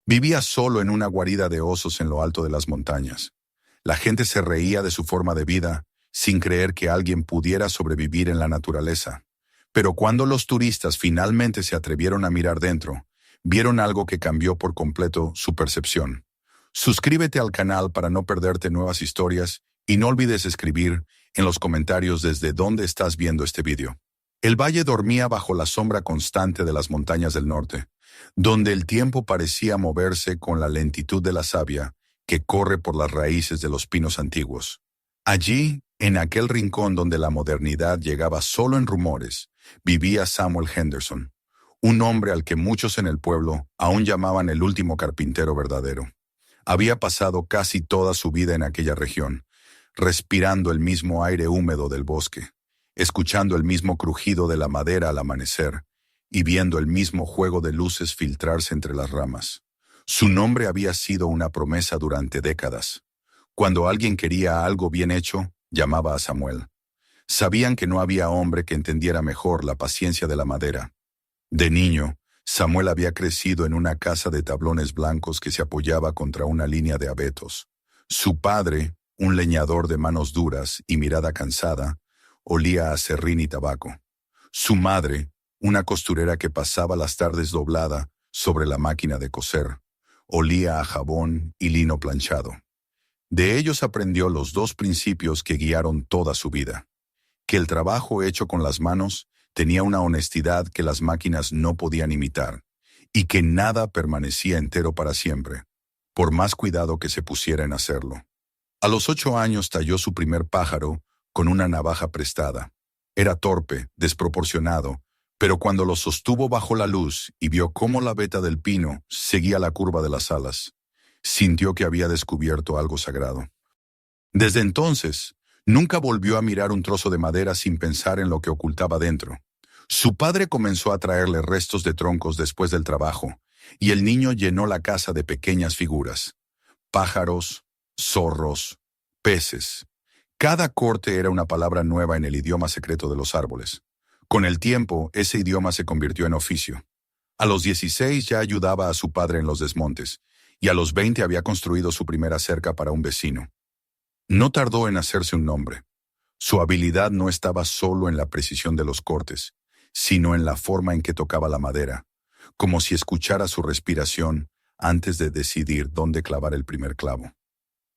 Vivía solo en una guarida de osos en lo alto de las montañas. La gente se reía de su forma de vida, sin creer que alguien pudiera sobrevivir en la naturaleza. Pero cuando los turistas finalmente se atrevieron a mirar dentro, vieron algo que cambió por completo su percepción. Suscríbete al canal para no perderte nuevas historias y no olvides escribir en los comentarios desde dónde estás viendo este vídeo. El valle dormía bajo la sombra constante de las montañas del norte, donde el tiempo parecía moverse con la lentitud de la savia que corre por las raíces de los pinos antiguos. Allí, en aquel rincón donde la modernidad llegaba solo en rumores, vivía Samuel Henderson, un hombre al que muchos en el pueblo aún llamaban el último carpintero verdadero. Había pasado casi toda su vida en aquella región, respirando el mismo aire húmedo del bosque, escuchando el mismo crujido de la madera al amanecer y viendo el mismo juego de luces filtrarse entre las ramas. Su nombre había sido una promesa durante décadas. Cuando alguien quería algo bien hecho, llamaba a Samuel. Sabían que no había hombre que entendiera mejor la paciencia de la madera. De niño, Samuel había crecido en una casa de tablones blancos que se apoyaba contra una línea de abetos. Su padre, un leñador de manos duras y mirada cansada, olía a serrín y tabaco. Su madre, una costurera que pasaba las tardes doblada sobre la máquina de coser, olía a jabón y lino planchado. De ellos aprendió los dos principios que guiaron toda su vida: que el trabajo hecho con las manos tenía una honestidad que las máquinas no podían imitar, y que nada permanecía entero para siempre, por más cuidado que se pusiera en hacerlo. A los 8 años talló su primer pájaro con una navaja prestada. Era torpe, desproporcionado, pero cuando lo sostuvo bajo la luz y vio cómo la veta del pino seguía la curva de las alas, sintió que había descubierto algo sagrado. Desde entonces, nunca volvió a mirar un trozo de madera sin pensar en lo que ocultaba dentro. Su padre comenzó a traerle restos de troncos después del trabajo, y el niño llenó la casa de pequeñas figuras: pájaros, zorros, peces. Cada corte era una palabra nueva en el idioma secreto de los árboles. Con el tiempo, ese idioma se convirtió en oficio. A los 16 ya ayudaba a su padre en los desmontes, y a los 20 había construido su primera cerca para un vecino. No tardó en hacerse un nombre. Su habilidad no estaba solo en la precisión de los cortes, sino en la forma en que tocaba la madera, como si escuchara su respiración antes de decidir dónde clavar el primer clavo.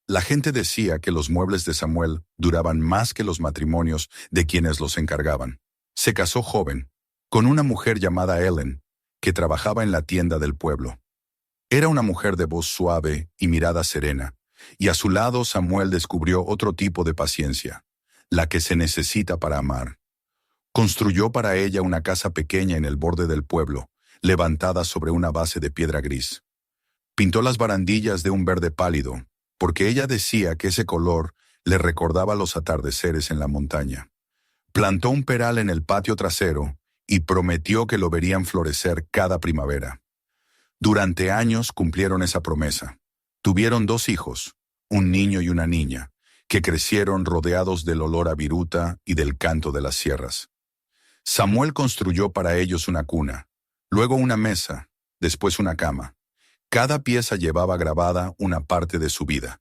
La gente decía que los muebles de Samuel duraban más que los matrimonios de quienes los encargaban. Se casó joven, con una mujer llamada Ellen, que trabajaba en la tienda del pueblo. Era una mujer de voz suave y mirada serena, y a su lado Samuel descubrió otro tipo de paciencia, la que se necesita para amar. Construyó para ella una casa pequeña en el borde del pueblo, levantada sobre una base de piedra gris. Pintó las barandillas de un verde pálido, porque ella decía que ese color le recordaba los atardeceres en la montaña. Plantó un peral en el patio trasero y prometió que lo verían florecer cada primavera. Durante años cumplieron esa promesa. Tuvieron 2 hijos, un niño y una niña, que crecieron rodeados del olor a viruta y del canto de las sierras. Samuel construyó para ellos una cuna, luego una mesa, después una cama. Cada pieza llevaba grabada una parte de su vida.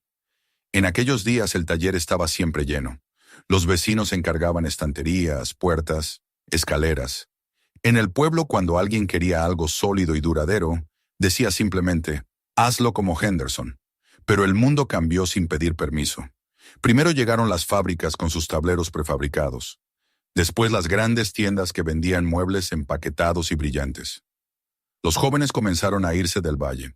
En aquellos días el taller estaba siempre lleno. Los vecinos encargaban estanterías, puertas, escaleras. En el pueblo, cuando alguien quería algo sólido y duradero, decía simplemente: hazlo como Henderson. Pero el mundo cambió sin pedir permiso. Primero llegaron las fábricas con sus tableros prefabricados. Después las grandes tiendas que vendían muebles empaquetados y brillantes. Los jóvenes comenzaron a irse del valle.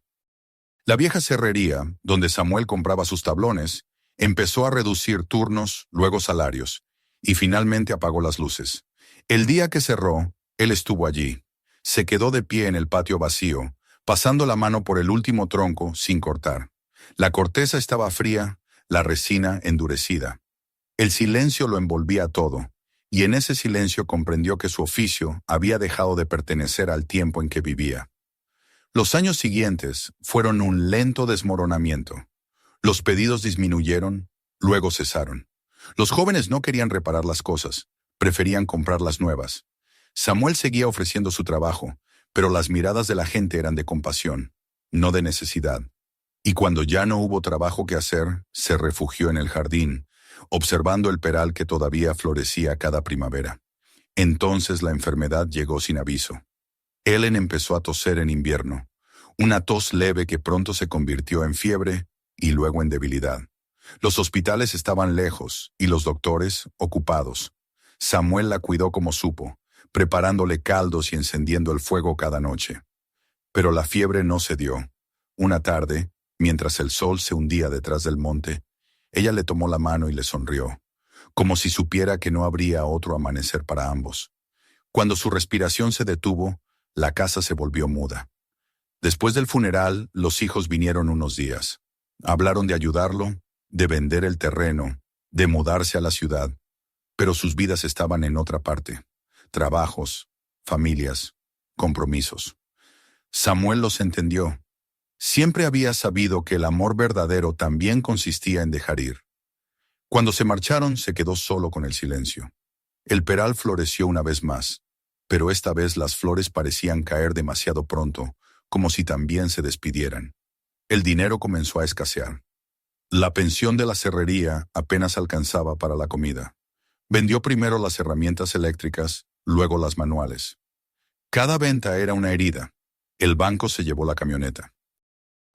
La vieja serrería, donde Samuel compraba sus tablones, empezó a reducir turnos, luego salarios, y finalmente apagó las luces. El día que cerró, él estuvo allí. Se quedó de pie en el patio vacío, pasando la mano por el último tronco sin cortar. La corteza estaba fría, la resina endurecida. El silencio lo envolvía todo, y en ese silencio comprendió que su oficio había dejado de pertenecer al tiempo en que vivía. Los años siguientes fueron un lento desmoronamiento. Los pedidos disminuyeron, luego cesaron. Los jóvenes no querían reparar las cosas, preferían comprarlas nuevas. Samuel seguía ofreciendo su trabajo, pero las miradas de la gente eran de compasión, no de necesidad. Y cuando ya no hubo trabajo que hacer, se refugió en el jardín, observando el peral que todavía florecía cada primavera. Entonces la enfermedad llegó sin aviso. Ellen empezó a toser en invierno, una tos leve que pronto se convirtió en fiebre y luego en debilidad. Los hospitales estaban lejos y los doctores ocupados. Samuel la cuidó como supo, preparándole caldos y encendiendo el fuego cada noche. Pero la fiebre no cedió. Una tarde, mientras el sol se hundía detrás del monte, ella le tomó la mano y le sonrió, como si supiera que no habría otro amanecer para ambos. Cuando su respiración se detuvo, la casa se volvió muda. Después del funeral, los hijos vinieron unos días. Hablaron de ayudarlo, de vender el terreno, de mudarse a la ciudad, pero sus vidas estaban en otra parte. Trabajos, familias, compromisos. Samuel los entendió. Siempre había sabido que el amor verdadero también consistía en dejar ir. Cuando se marcharon, se quedó solo con el silencio. El peral floreció una vez más, pero esta vez las flores parecían caer demasiado pronto, como si también se despidieran. El dinero comenzó a escasear. La pensión de la serrería apenas alcanzaba para la comida. Vendió primero las herramientas eléctricas, luego las manuales. Cada venta era una herida. El banco se llevó la camioneta.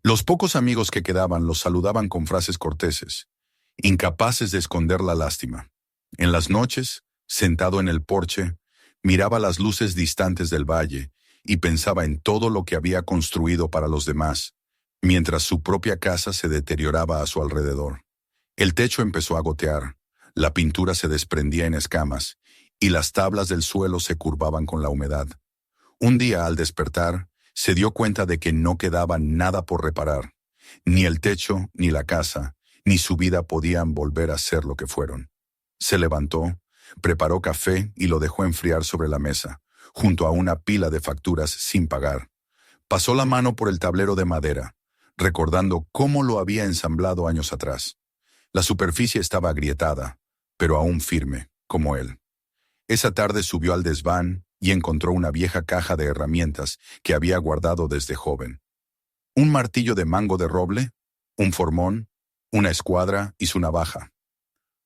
Los pocos amigos que quedaban los saludaban con frases corteses, incapaces de esconder la lástima. En las noches, sentado en el porche, miraba las luces distantes del valle y pensaba en todo lo que había construido para los demás, mientras su propia casa se deterioraba a su alrededor. El techo empezó a gotear, la pintura se desprendía en escamas y las tablas del suelo se curvaban con la humedad. Un día, al despertar, se dio cuenta de que no quedaba nada por reparar. Ni el techo, ni la casa, ni su vida podían volver a ser lo que fueron. Se levantó, preparó café y lo dejó enfriar sobre la mesa, junto a una pila de facturas sin pagar. Pasó la mano por el tablero de madera, recordando cómo lo había ensamblado años atrás. La superficie estaba agrietada, pero aún firme, como él. Esa tarde subió al desván y encontró una vieja caja de herramientas que había guardado desde joven. Un martillo de mango de roble, un formón, una escuadra y su navaja.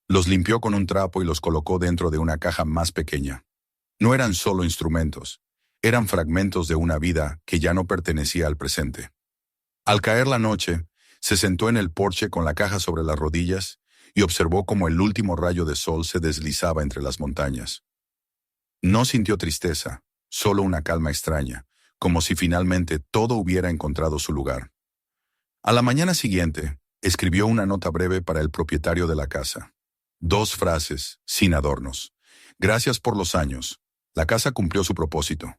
Los limpió con un trapo y los colocó dentro de una caja más pequeña. No eran solo instrumentos, eran fragmentos de una vida que ya no pertenecía al presente. Al caer la noche, se sentó en el porche con la caja sobre las rodillas y observó cómo el último rayo de sol se deslizaba entre las montañas. No sintió tristeza, solo una calma extraña, como si finalmente todo hubiera encontrado su lugar. A la mañana siguiente, escribió una nota breve para el propietario de la casa. 2 frases, sin adornos. Gracias por los años. La casa cumplió su propósito.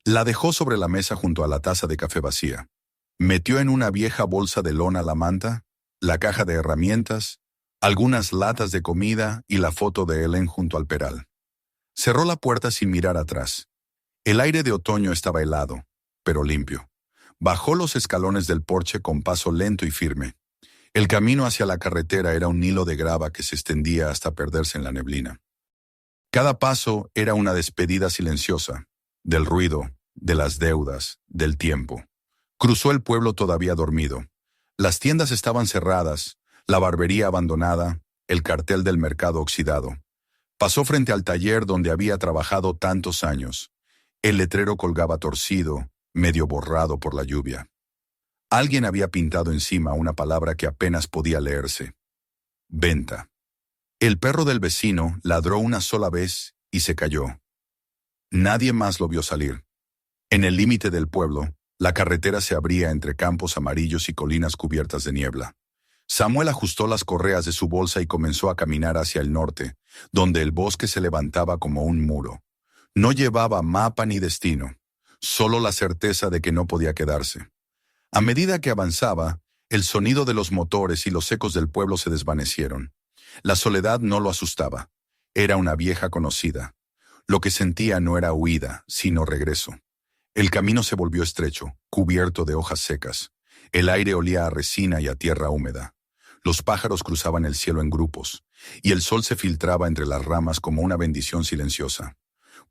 La dejó sobre la mesa junto a la taza de café vacía. Metió en una vieja bolsa de lona la manta, la caja de herramientas, algunas latas de comida y la foto de Ellen junto al peral. Cerró la puerta sin mirar atrás. El aire de otoño estaba helado, pero limpio. Bajó los escalones del porche con paso lento y firme. El camino hacia la carretera era un hilo de grava que se extendía hasta perderse en la neblina. Cada paso era una despedida silenciosa, del ruido, de las deudas, del tiempo. Cruzó el pueblo todavía dormido. Las tiendas estaban cerradas, la barbería abandonada, el cartel del mercado oxidado. Pasó frente al taller donde había trabajado tantos años. El letrero colgaba torcido, medio borrado por la lluvia. Alguien había pintado encima una palabra que apenas podía leerse. Venta. El perro del vecino ladró una sola vez y se cayó. Nadie más lo vio salir. En el límite del pueblo, la carretera se abría entre campos amarillos y colinas cubiertas de niebla. Samuel ajustó las correas de su bolsa y comenzó a caminar hacia el norte, donde el bosque se levantaba como un muro. No llevaba mapa ni destino, solo la certeza de que no podía quedarse. A medida que avanzaba, el sonido de los motores y los ecos del pueblo se desvanecieron. La soledad no lo asustaba. Era una vieja conocida. Lo que sentía no era huida, sino regreso. El camino se volvió estrecho, cubierto de hojas secas. El aire olía a resina y a tierra húmeda. Los pájaros cruzaban el cielo en grupos, y el sol se filtraba entre las ramas como una bendición silenciosa.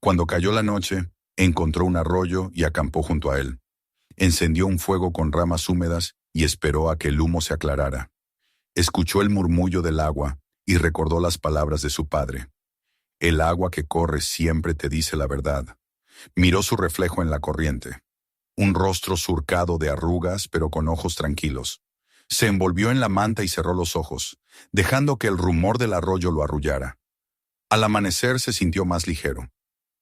Cuando cayó la noche, encontró un arroyo y acampó junto a él. Encendió un fuego con ramas húmedas y esperó a que el humo se aclarara. Escuchó el murmullo del agua y recordó las palabras de su padre. El agua que corre siempre te dice la verdad. Miró su reflejo en la corriente. Un rostro surcado de arrugas pero con ojos tranquilos. Se envolvió en la manta y cerró los ojos, dejando que el rumor del arroyo lo arrullara. Al amanecer se sintió más ligero.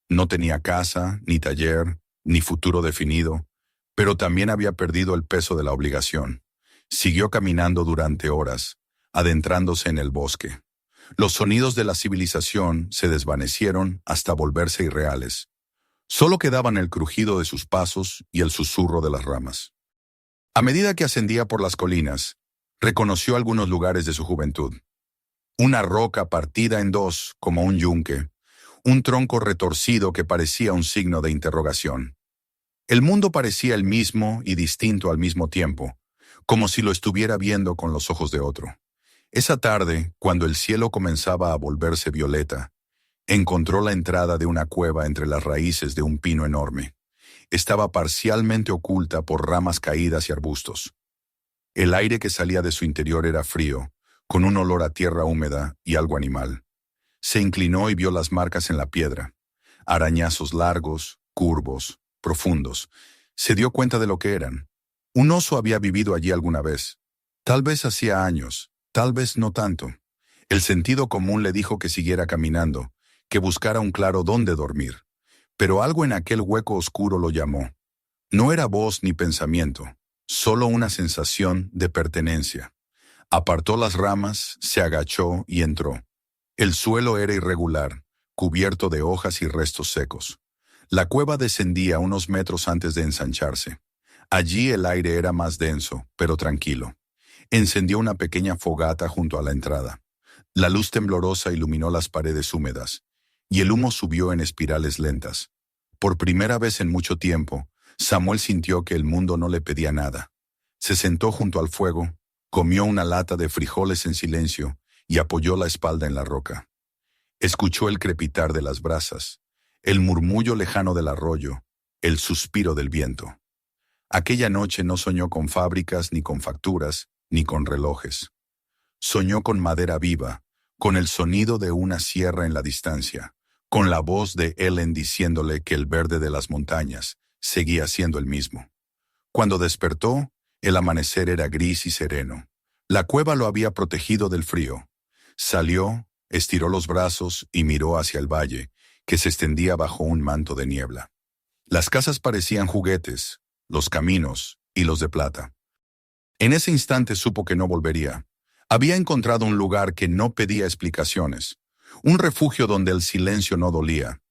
No tenía casa, ni taller, ni futuro definido, pero también había perdido el peso de la obligación. Siguió caminando durante horas, adentrándose en el bosque. Los sonidos de la civilización se desvanecieron hasta volverse irreales. Solo quedaban el crujido de sus pasos y el susurro de las ramas. A medida que ascendía por las colinas, reconoció algunos lugares de su juventud. Una roca partida en dos como un yunque, un tronco retorcido que parecía un signo de interrogación. El mundo parecía el mismo y distinto al mismo tiempo, como si lo estuviera viendo con los ojos de otro. Esa tarde, cuando el cielo comenzaba a volverse violeta, encontró la entrada de una cueva entre las raíces de un pino enorme. Estaba parcialmente oculta por ramas caídas y arbustos. El aire que salía de su interior era frío, con un olor a tierra húmeda y algo animal. Se inclinó y vio las marcas en la piedra, arañazos largos, curvos, profundos. Se dio cuenta de lo que eran. Un oso había vivido allí alguna vez. Tal vez hacía años, tal vez no tanto. El sentido común le dijo que siguiera caminando, que buscara un claro donde dormir. Pero algo en aquel hueco oscuro lo llamó. No era voz ni pensamiento, solo una sensación de pertenencia. Apartó las ramas, se agachó y entró. El suelo era irregular, cubierto de hojas y restos secos. La cueva descendía unos metros antes de ensancharse. Allí el aire era más denso, pero tranquilo. Encendió una pequeña fogata junto a la entrada. La luz temblorosa iluminó las paredes húmedas, y el humo subió en espirales lentas. Por primera vez en mucho tiempo, Samuel sintió que el mundo no le pedía nada. Se sentó junto al fuego, comió una lata de frijoles en silencio y apoyó la espalda en la roca. Escuchó el crepitar de las brasas, el murmullo lejano del arroyo, el suspiro del viento. Aquella noche no soñó con fábricas, ni con facturas, ni con relojes. Soñó con madera viva, con el sonido de una sierra en la distancia, con la voz de Ellen diciéndole que el verde de las montañas seguía siendo el mismo. Cuando despertó, el amanecer era gris y sereno. La cueva lo había protegido del frío. Salió, estiró los brazos y miró hacia el valle, que se extendía bajo un manto de niebla. Las casas parecían juguetes, los caminos y los de plata. En ese instante supo que no volvería. Había encontrado un lugar que no pedía explicaciones, un refugio donde el silencio no dolía.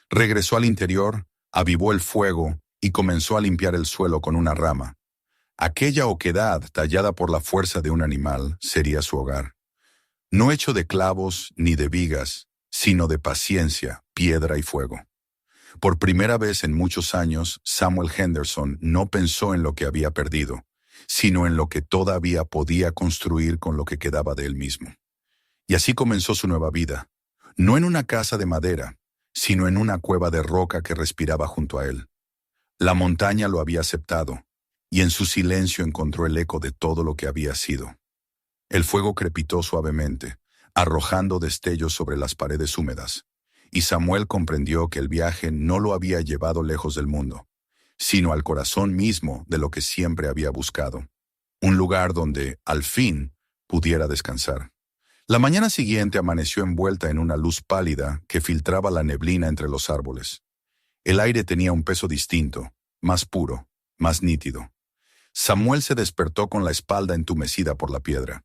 Regresó al interior, avivó el fuego y comenzó a limpiar el suelo con una rama. Aquella oquedad, tallada por la fuerza de un animal, sería su hogar. No hecho de clavos ni de vigas, sino de paciencia, piedra y fuego. Por primera vez en muchos años, Samuel Henderson no pensó en lo que había perdido, sino en lo que todavía podía construir con lo que quedaba de él mismo. Y así comenzó su nueva vida, no en una casa de madera, sino en una cueva de roca que respiraba junto a él. La montaña lo había aceptado, y en su silencio encontró el eco de todo lo que había sido. El fuego crepitó suavemente, arrojando destellos sobre las paredes húmedas, y Samuel comprendió que el viaje no lo había llevado lejos del mundo, sino al corazón mismo de lo que siempre había buscado, un lugar donde, al fin, pudiera descansar. La mañana siguiente amaneció envuelta en una luz pálida que filtraba la neblina entre los árboles. El aire tenía un peso distinto, más puro, más nítido. Samuel se despertó con la espalda entumecida por la piedra,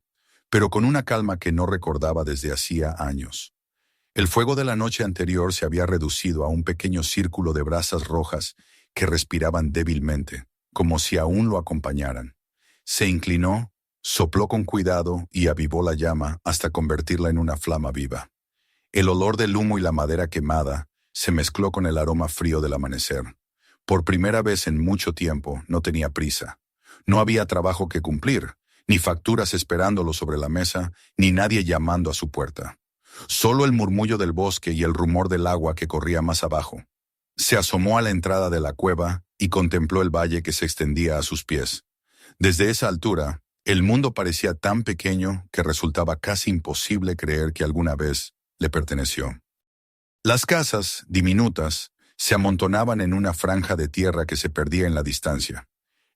pero con una calma que no recordaba desde hacía años. El fuego de la noche anterior se había reducido a un pequeño círculo de brasas rojas que respiraban débilmente, como si aún lo acompañaran. Se inclinó, sopló con cuidado y avivó la llama hasta convertirla en una flama viva. El olor del humo y la madera quemada se mezcló con el aroma frío del amanecer. Por primera vez en mucho tiempo no tenía prisa. No había trabajo que cumplir, ni facturas esperándolo sobre la mesa, ni nadie llamando a su puerta. Solo el murmullo del bosque y el rumor del agua que corría más abajo. Se asomó a la entrada de la cueva y contempló el valle que se extendía a sus pies. Desde esa altura, el mundo parecía tan pequeño que resultaba casi imposible creer que alguna vez le perteneció. Las casas, diminutas, se amontonaban en una franja de tierra que se perdía en la distancia.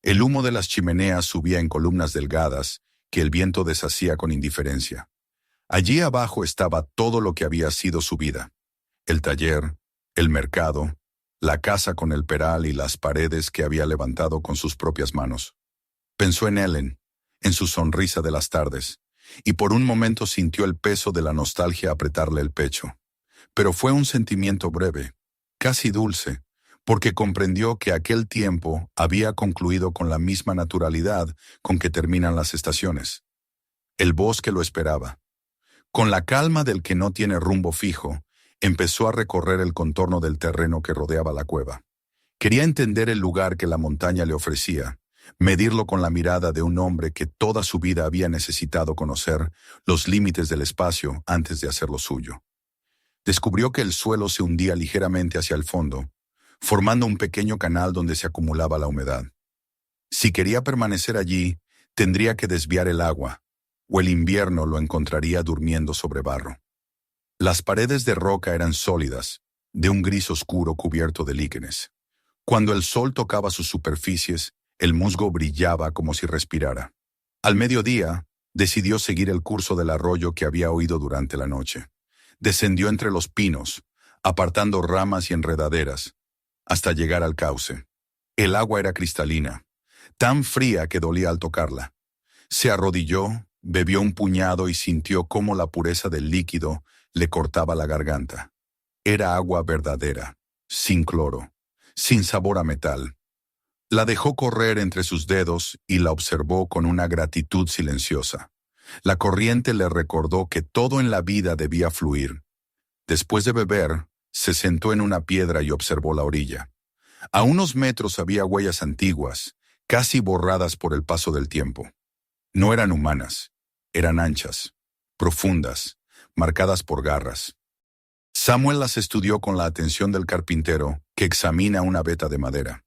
El humo de las chimeneas subía en columnas delgadas que el viento deshacía con indiferencia. Allí abajo estaba todo lo que había sido su vida: el taller, el mercado, la casa con el peral y las paredes que había levantado con sus propias manos. Pensó en Ellen, en su sonrisa de las tardes, y por un momento sintió el peso de la nostalgia apretarle el pecho. Pero fue un sentimiento breve, casi dulce, porque comprendió que aquel tiempo había concluido con la misma naturalidad con que terminan las estaciones. El bosque lo esperaba. Con la calma del que no tiene rumbo fijo, empezó a recorrer el contorno del terreno que rodeaba la cueva. Quería entender el lugar que la montaña le ofrecía, medirlo con la mirada de un hombre que toda su vida había necesitado conocer los límites del espacio antes de hacerlo suyo. Descubrió que el suelo se hundía ligeramente hacia el fondo, formando un pequeño canal donde se acumulaba la humedad. Si quería permanecer allí, tendría que desviar el agua, o el invierno lo encontraría durmiendo sobre barro. Las paredes de roca eran sólidas, de un gris oscuro cubierto de líquenes. Cuando el sol tocaba sus superficies, el musgo brillaba como si respirara. Al mediodía, decidió seguir el curso del arroyo que había oído durante la noche. Descendió entre los pinos, apartando ramas y enredaderas, hasta llegar al cauce. El agua era cristalina, tan fría que dolía al tocarla. Se arrodilló, bebió un puñado y sintió cómo la pureza del líquido le cortaba la garganta. Era agua verdadera, sin cloro, sin sabor a metal. La dejó correr entre sus dedos y la observó con una gratitud silenciosa. La corriente le recordó que todo en la vida debía fluir. Después de beber, se sentó en una piedra y observó la orilla. A unos metros había huellas antiguas, casi borradas por el paso del tiempo. No eran humanas, eran anchas, profundas, marcadas por garras. Samuel las estudió con la atención del carpintero que examina una veta de madera.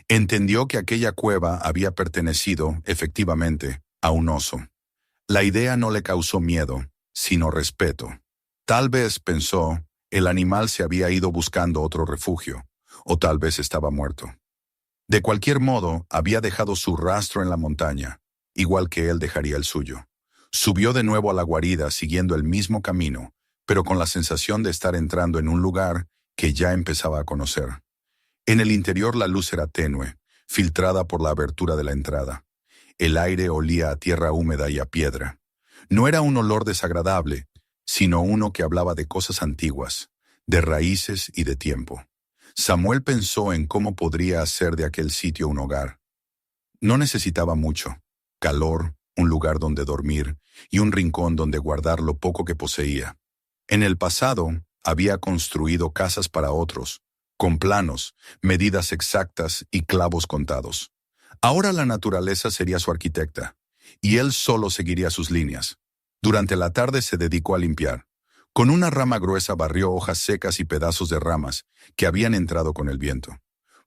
Entendió que aquella cueva había pertenecido, efectivamente, a un oso. La idea no le causó miedo, sino respeto. Tal vez, pensó, el animal se había ido buscando otro refugio, o tal vez estaba muerto. De cualquier modo, había dejado su rastro en la montaña, igual que él dejaría el suyo. Subió de nuevo a la guarida siguiendo el mismo camino, pero con la sensación de estar entrando en un lugar que ya empezaba a conocer. En el interior la luz era tenue, filtrada por la abertura de la entrada. El aire olía a tierra húmeda y a piedra. No era un olor desagradable, sino uno que hablaba de cosas antiguas, de raíces y de tiempo. Samuel pensó en cómo podría hacer de aquel sitio un hogar. No necesitaba mucho: calor, un lugar donde dormir y un rincón donde guardar lo poco que poseía. En el pasado, había construido casas para otros, con planos, medidas exactas y clavos contados. Ahora la naturaleza sería su arquitecta, y él solo seguiría sus líneas. Durante la tarde se dedicó a limpiar. Con una rama gruesa barrió hojas secas y pedazos de ramas que habían entrado con el viento.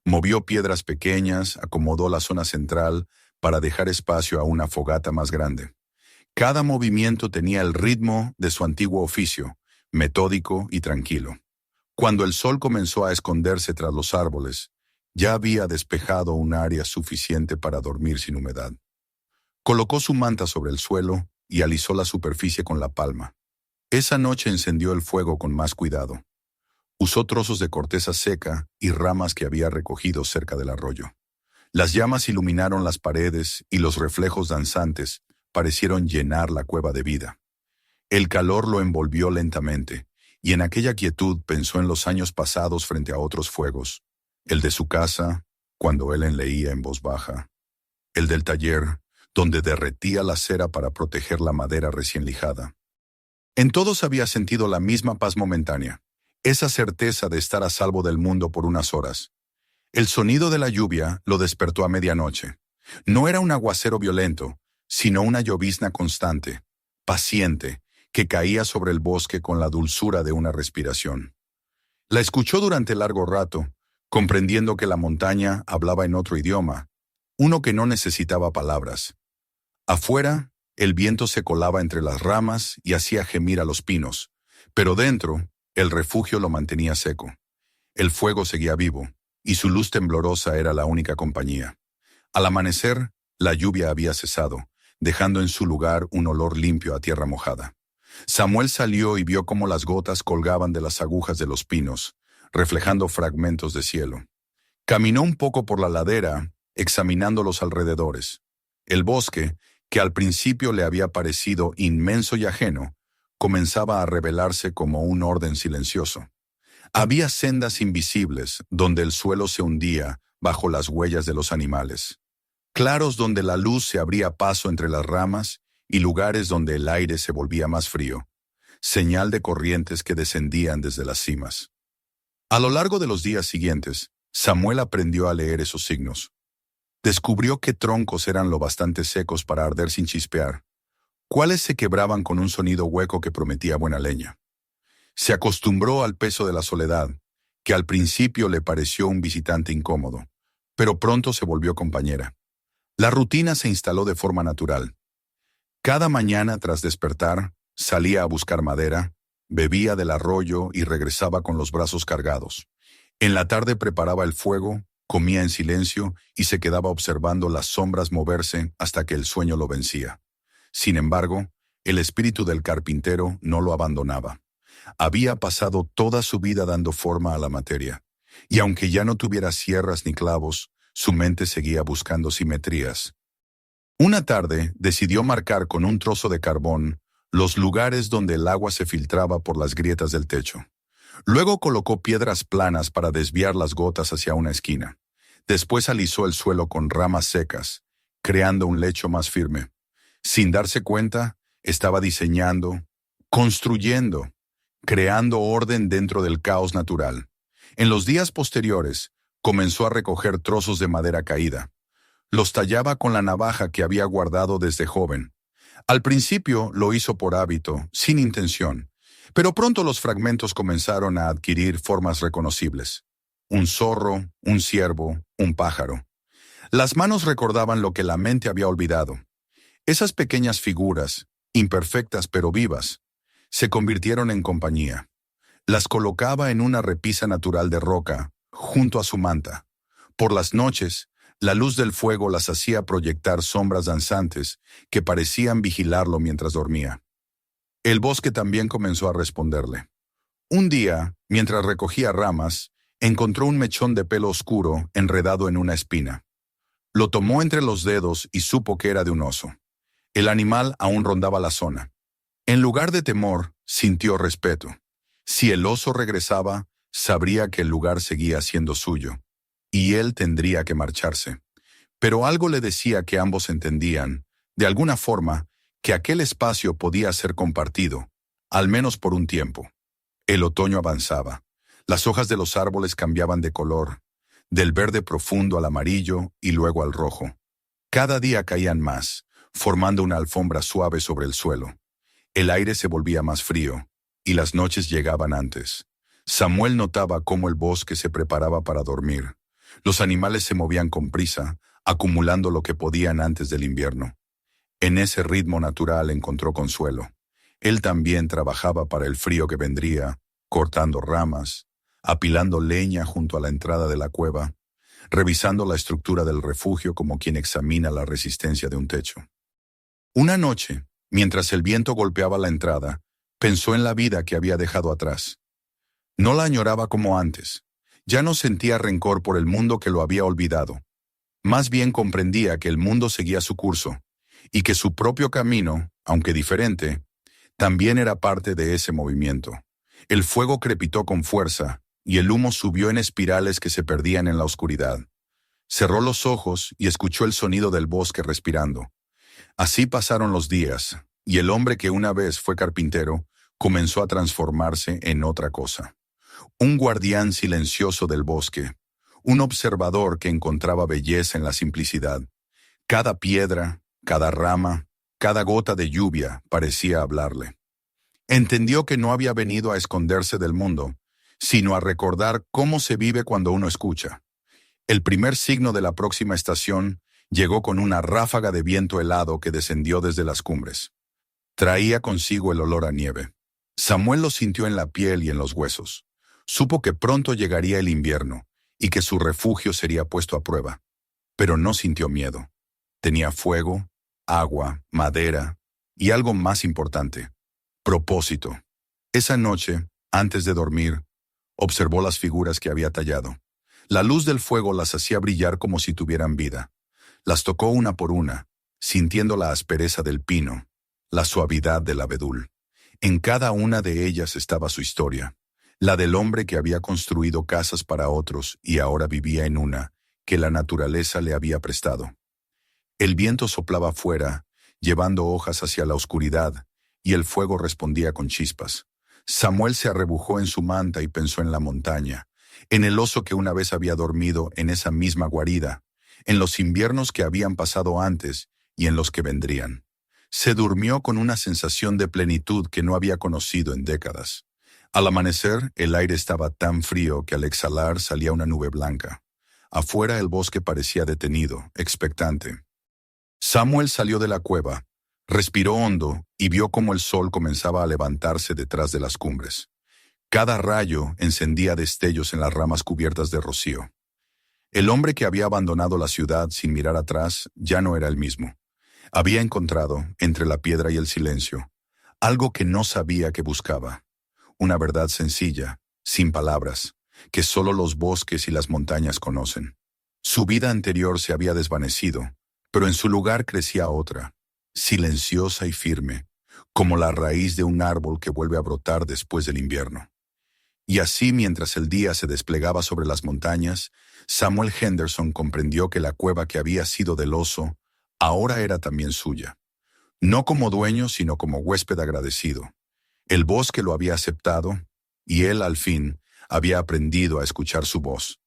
Movió piedras pequeñas, acomodó la zona central para dejar espacio a una fogata más grande. Cada movimiento tenía el ritmo de su antiguo oficio, metódico y tranquilo. Cuando el sol comenzó a esconderse tras los árboles, ya había despejado un área suficiente para dormir sin humedad. Colocó su manta sobre el suelo y alisó la superficie con la palma. Esa noche encendió el fuego con más cuidado. Usó trozos de corteza seca y ramas que había recogido cerca del arroyo. Las llamas iluminaron las paredes y los reflejos danzantes parecieron llenar la cueva de vida. El calor lo envolvió lentamente, y en aquella quietud pensó en los años pasados frente a otros fuegos: el de su casa, cuando Ellen leía en voz baja; el del taller, donde derretía la cera para proteger la madera recién lijada. En todos había sentido la misma paz momentánea, esa certeza de estar a salvo del mundo por unas horas. El sonido de la lluvia lo despertó a medianoche. No era un aguacero violento, sino una llovizna constante, paciente, que caía sobre el bosque con la dulzura de una respiración. La escuchó durante largo rato, comprendiendo que la montaña hablaba en otro idioma, uno que no necesitaba palabras. Afuera, el viento se colaba entre las ramas y hacía gemir a los pinos, pero dentro, el refugio lo mantenía seco. El fuego seguía vivo, y su luz temblorosa era la única compañía. Al amanecer, la lluvia había cesado, dejando en su lugar un olor limpio a tierra mojada. Samuel salió y vio cómo las gotas colgaban de las agujas de los pinos, reflejando fragmentos de cielo. Caminó un poco por la ladera, examinando los alrededores. El bosque, que al principio le había parecido inmenso y ajeno, comenzaba a revelarse como un orden silencioso. Había sendas invisibles donde el suelo se hundía bajo las huellas de los animales, claros donde la luz se abría paso entre las ramas y lugares donde el aire se volvía más frío, señal de corrientes que descendían desde las cimas. A lo largo de los días siguientes, Samuel aprendió a leer esos signos. Descubrió qué troncos eran lo bastante secos para arder sin chispear, cuáles se quebraban con un sonido hueco que prometía buena leña. Se acostumbró al peso de la soledad, que al principio le pareció un visitante incómodo, pero pronto se volvió compañera. La rutina se instaló de forma natural. Cada mañana tras despertar, salía a buscar madera, bebía del arroyo y regresaba con los brazos cargados. En la tarde preparaba el fuego, comía en silencio y se quedaba observando las sombras moverse hasta que el sueño lo vencía. Sin embargo, el espíritu del carpintero no lo abandonaba. Había pasado toda su vida dando forma a la materia, y aunque ya no tuviera sierras ni clavos, su mente seguía buscando simetrías. Una tarde decidió marcar con un trozo de carbón los lugares donde el agua se filtraba por las grietas del techo. Luego colocó piedras planas para desviar las gotas hacia una esquina. Después alisó el suelo con ramas secas, creando un lecho más firme. Sin darse cuenta, estaba diseñando, construyendo, creando orden dentro del caos natural. En los días posteriores, comenzó a recoger trozos de madera caída. Los tallaba con la navaja que había guardado desde joven. Al principio lo hizo por hábito, sin intención, pero pronto los fragmentos comenzaron a adquirir formas reconocibles. Un zorro, un ciervo, un pájaro. Las manos recordaban lo que la mente había olvidado. Esas pequeñas figuras, imperfectas pero vivas, se convirtieron en compañía. Las colocaba en una repisa natural de roca, junto a su manta. Por las noches, la luz del fuego las hacía proyectar sombras danzantes que parecían vigilarlo mientras dormía. El bosque también comenzó a responderle. Un día, mientras recogía ramas, encontró un mechón de pelo oscuro enredado en una espina. Lo tomó entre los dedos y supo que era de un oso. El animal aún rondaba la zona. En lugar de temor, sintió respeto. Si el oso regresaba, sabría que el lugar seguía siendo suyo, y él tendría que marcharse. Pero algo le decía que ambos entendían, de alguna forma, que aquel espacio podía ser compartido, al menos por un tiempo. El otoño avanzaba. Las hojas de los árboles cambiaban de color, del verde profundo al amarillo y luego al rojo. Cada día caían más, formando una alfombra suave sobre el suelo. El aire se volvía más frío, y las noches llegaban antes. Samuel notaba cómo el bosque se preparaba para dormir. Los animales se movían con prisa, acumulando lo que podían antes del invierno. En ese ritmo natural encontró consuelo. Él también trabajaba para el frío que vendría, cortando ramas, apilando leña junto a la entrada de la cueva, revisando la estructura del refugio como quien examina la resistencia de un techo. Una noche, mientras el viento golpeaba la entrada, pensó en la vida que había dejado atrás. No la añoraba como antes. Ya no sentía rencor por el mundo que lo había olvidado. Más bien comprendía que el mundo seguía su curso, y que su propio camino, aunque diferente, también era parte de ese movimiento. El fuego crepitó con fuerza, y el humo subió en espirales que se perdían en la oscuridad. Cerró los ojos y escuchó el sonido del bosque respirando. Así pasaron los días, y el hombre que una vez fue carpintero comenzó a transformarse en otra cosa. Un guardián silencioso del bosque, un observador que encontraba belleza en la simplicidad. Cada piedra, cada rama, cada gota de lluvia parecía hablarle. Entendió que no había venido a esconderse del mundo, sino a recordar cómo se vive cuando uno escucha. El primer signo de la próxima estación llegó con una ráfaga de viento helado que descendió desde las cumbres. Traía consigo el olor a nieve. Samuel lo sintió en la piel y en los huesos. Supo que pronto llegaría el invierno y que su refugio sería puesto a prueba. Pero no sintió miedo. Tenía fuego, agua, madera y algo más importante: propósito. Esa noche, antes de dormir, observó las figuras que había tallado. La luz del fuego las hacía brillar como si tuvieran vida. Las tocó una por una, sintiendo la aspereza del pino, la suavidad del abedul. En cada una de ellas estaba su historia, la del hombre que había construido casas para otros y ahora vivía en una que la naturaleza le había prestado. El viento soplaba fuera, llevando hojas hacia la oscuridad, y el fuego respondía con chispas. Samuel se arrebujó en su manta y pensó en la montaña, en el oso que una vez había dormido en esa misma guarida, en los inviernos que habían pasado antes y en los que vendrían. Se durmió con una sensación de plenitud que no había conocido en décadas. Al amanecer, el aire estaba tan frío que al exhalar salía una nube blanca. Afuera el bosque parecía detenido, expectante. Samuel salió de la cueva, respiró hondo y vio cómo el sol comenzaba a levantarse detrás de las cumbres. Cada rayo encendía destellos en las ramas cubiertas de rocío. El hombre que había abandonado la ciudad sin mirar atrás ya no era el mismo. Había encontrado, entre la piedra y el silencio, algo que no sabía que buscaba. Una verdad sencilla, sin palabras, que solo los bosques y las montañas conocen. Su vida anterior se había desvanecido, pero en su lugar crecía otra, silenciosa y firme, como la raíz de un árbol que vuelve a brotar después del invierno. Y así, mientras el día se desplegaba sobre las montañas, Samuel Henderson comprendió que la cueva que había sido del oso ahora era también suya. No como dueño, sino como huésped agradecido. El bosque lo había aceptado, y él, al fin, había aprendido a escuchar su voz.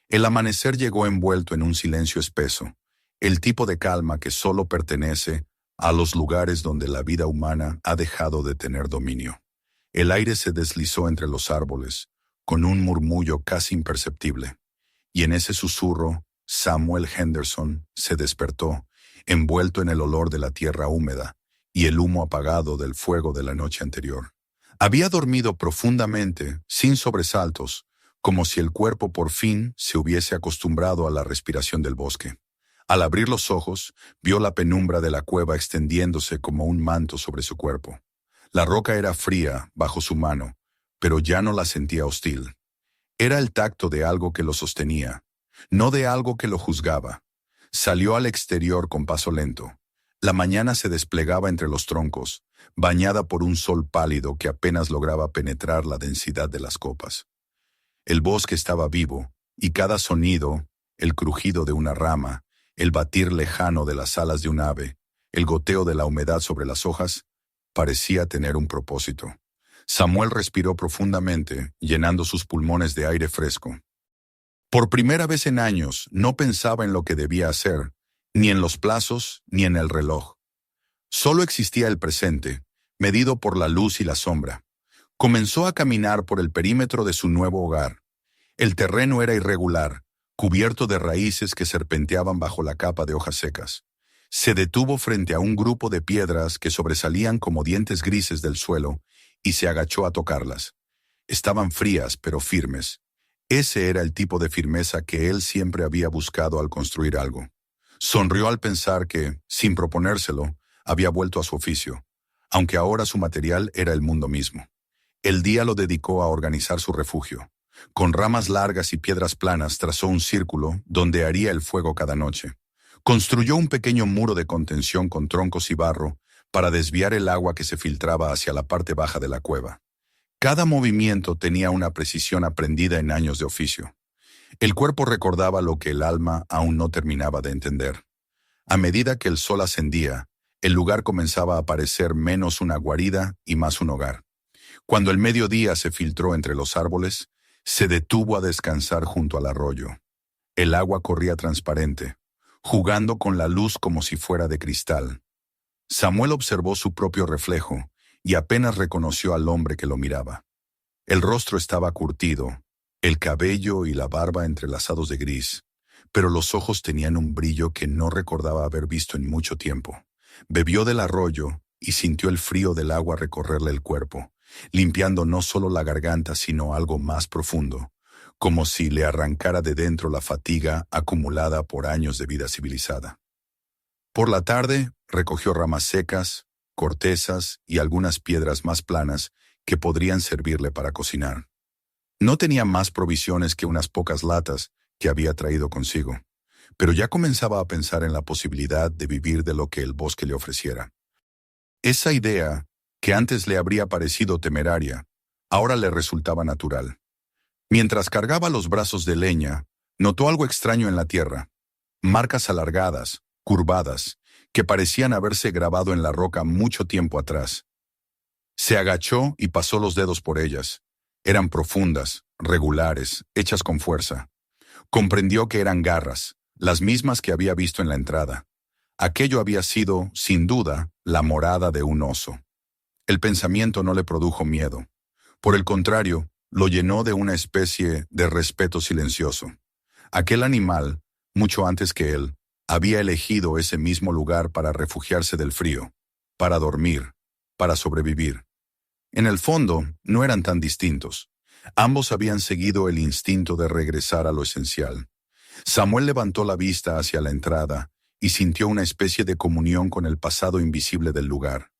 El amanecer llegó envuelto en un silencio espeso, el tipo de calma que solo pertenece a los lugares donde la vida humana ha dejado de tener dominio. El aire se deslizó entre los árboles, con un murmullo casi imperceptible, y en ese susurro, Samuel Henderson se despertó, envuelto en el olor de la tierra húmeda y el humo apagado del fuego de la noche anterior. Había dormido profundamente, sin sobresaltos, como si el cuerpo por fin se hubiese acostumbrado a la respiración del bosque. Al abrir los ojos, vio la penumbra de la cueva extendiéndose como un manto sobre su cuerpo. La roca era fría bajo su mano, pero ya no la sentía hostil. Era el tacto de algo que lo sostenía, no de algo que lo juzgaba. Salió al exterior con paso lento. La mañana se desplegaba entre los troncos, bañada por un sol pálido que apenas lograba penetrar la densidad de las copas. El bosque estaba vivo, y cada sonido, el crujido de una rama, el batir lejano de las alas de un ave, el goteo de la humedad sobre las hojas, parecía tener un propósito. Samuel respiró profundamente, llenando sus pulmones de aire fresco. Por primera vez en años, no pensaba en lo que debía hacer, ni en los plazos, ni en el reloj. Solo existía el presente, medido por la luz y la sombra. Comenzó a caminar por el perímetro de su nuevo hogar. El terreno era irregular, cubierto de raíces que serpenteaban bajo la capa de hojas secas. Se detuvo frente a un grupo de piedras que sobresalían como dientes grises del suelo y se agachó a tocarlas. Estaban frías pero firmes. Ese era el tipo de firmeza que él siempre había buscado al construir algo. Sonrió al pensar que, sin proponérselo, había vuelto a su oficio, aunque ahora su material era el mundo mismo. El día lo dedicó a organizar su refugio. Con ramas largas y piedras planas trazó un círculo donde haría el fuego cada noche. Construyó un pequeño muro de contención con troncos y barro para desviar el agua que se filtraba hacia la parte baja de la cueva. Cada movimiento tenía una precisión aprendida en años de oficio. El cuerpo recordaba lo que el alma aún no terminaba de entender. A medida que el sol ascendía, el lugar comenzaba a parecer menos una guarida y más un hogar. Cuando el mediodía se filtró entre los árboles, se detuvo a descansar junto al arroyo. El agua corría transparente, jugando con la luz como si fuera de cristal. Samuel observó su propio reflejo y apenas reconoció al hombre que lo miraba. El rostro estaba curtido, el cabello y la barba entrelazados de gris, pero los ojos tenían un brillo que no recordaba haber visto en mucho tiempo. Bebió del arroyo y sintió el frío del agua recorrerle el cuerpo, limpiando no solo la garganta sino algo más profundo, como si le arrancara de dentro la fatiga acumulada por años de vida civilizada. Por la tarde recogió ramas secas, cortezas y algunas piedras más planas que podrían servirle para cocinar. No tenía más provisiones que unas pocas latas que había traído consigo, pero ya comenzaba a pensar en la posibilidad de vivir de lo que el bosque le ofreciera. Esa idea, que antes le habría parecido temeraria, ahora le resultaba natural. Mientras cargaba los brazos de leña, notó algo extraño en la tierra, marcas alargadas, curvadas, que parecían haberse grabado en la roca mucho tiempo atrás. Se agachó y pasó los dedos por ellas. Eran profundas, regulares, hechas con fuerza. Comprendió que eran garras, las mismas que había visto en la entrada. Aquello había sido, sin duda, la morada de un oso. El pensamiento no le produjo miedo. Por el contrario, lo llenó de una especie de respeto silencioso. Aquel animal, mucho antes que él, había elegido ese mismo lugar para refugiarse del frío, para dormir, para sobrevivir. En el fondo, no eran tan distintos. Ambos habían seguido el instinto de regresar a lo esencial. Samuel levantó la vista hacia la entrada y sintió una especie de comunión con el pasado invisible del lugar.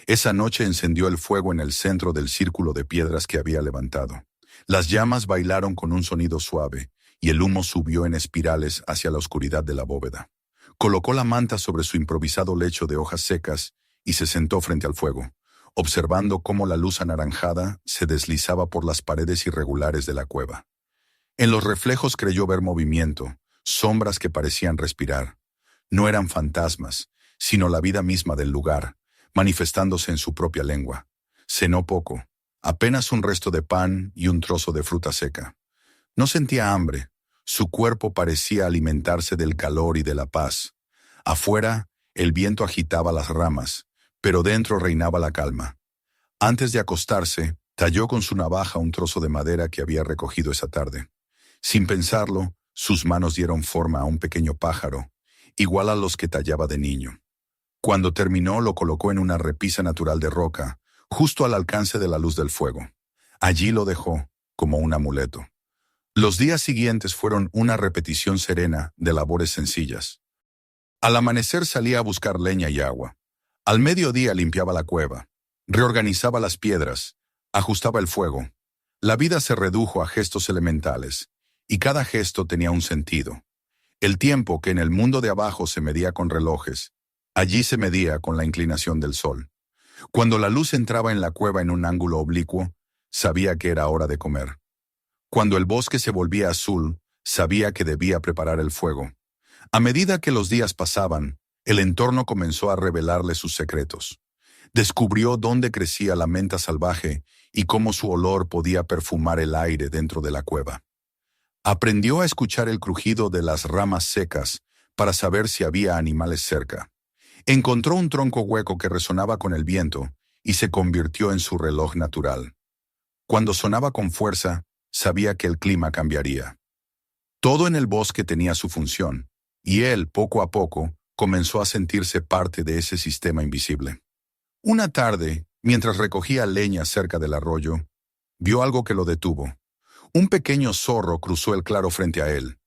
Esa noche encendió el fuego en el centro del círculo de piedras que había levantado. Las llamas bailaron con un sonido suave y el humo subió en espirales hacia la oscuridad de la bóveda. Colocó la manta sobre su improvisado lecho de hojas secas y se sentó frente al fuego, observando cómo la luz anaranjada se deslizaba por las paredes irregulares de la cueva. En los reflejos creyó ver movimiento, sombras que parecían respirar. No eran fantasmas, sino la vida misma del lugar, manifestándose en su propia lengua. Cenó poco, apenas un resto de pan y un trozo de fruta seca. No sentía hambre, su cuerpo parecía alimentarse del calor y de la paz. Afuera, el viento agitaba las ramas, pero dentro reinaba la calma. Antes de acostarse, talló con su navaja un trozo de madera que había recogido esa tarde. Sin pensarlo, sus manos dieron forma a un pequeño pájaro, igual a los que tallaba de niño. Cuando terminó, lo colocó en una repisa natural de roca, justo al alcance de la luz del fuego. Allí lo dejó, como un amuleto. Los días siguientes fueron una repetición serena de labores sencillas. Al amanecer salía a buscar leña y agua. Al mediodía limpiaba la cueva, reorganizaba las piedras, ajustaba el fuego. La vida se redujo a gestos elementales, y cada gesto tenía un sentido. El tiempo que en el mundo de abajo se medía con relojes, allí se medía con la inclinación del sol. Cuando la luz entraba en la cueva en un ángulo oblicuo, sabía que era hora de comer. Cuando el bosque se volvía azul, sabía que debía preparar el fuego. A medida que los días pasaban, el entorno comenzó a revelarle sus secretos. Descubrió dónde crecía la menta salvaje y cómo su olor podía perfumar el aire dentro de la cueva. Aprendió a escuchar el crujido de las ramas secas para saber si había animales cerca. Encontró un tronco hueco que resonaba con el viento y se convirtió en su reloj natural. Cuando sonaba con fuerza, sabía que el clima cambiaría. Todo en el bosque tenía su función, y él, poco a poco, comenzó a sentirse parte de ese sistema invisible. Una tarde, mientras recogía leña cerca del arroyo, vio algo que lo detuvo. Un pequeño zorro cruzó el claro frente a él.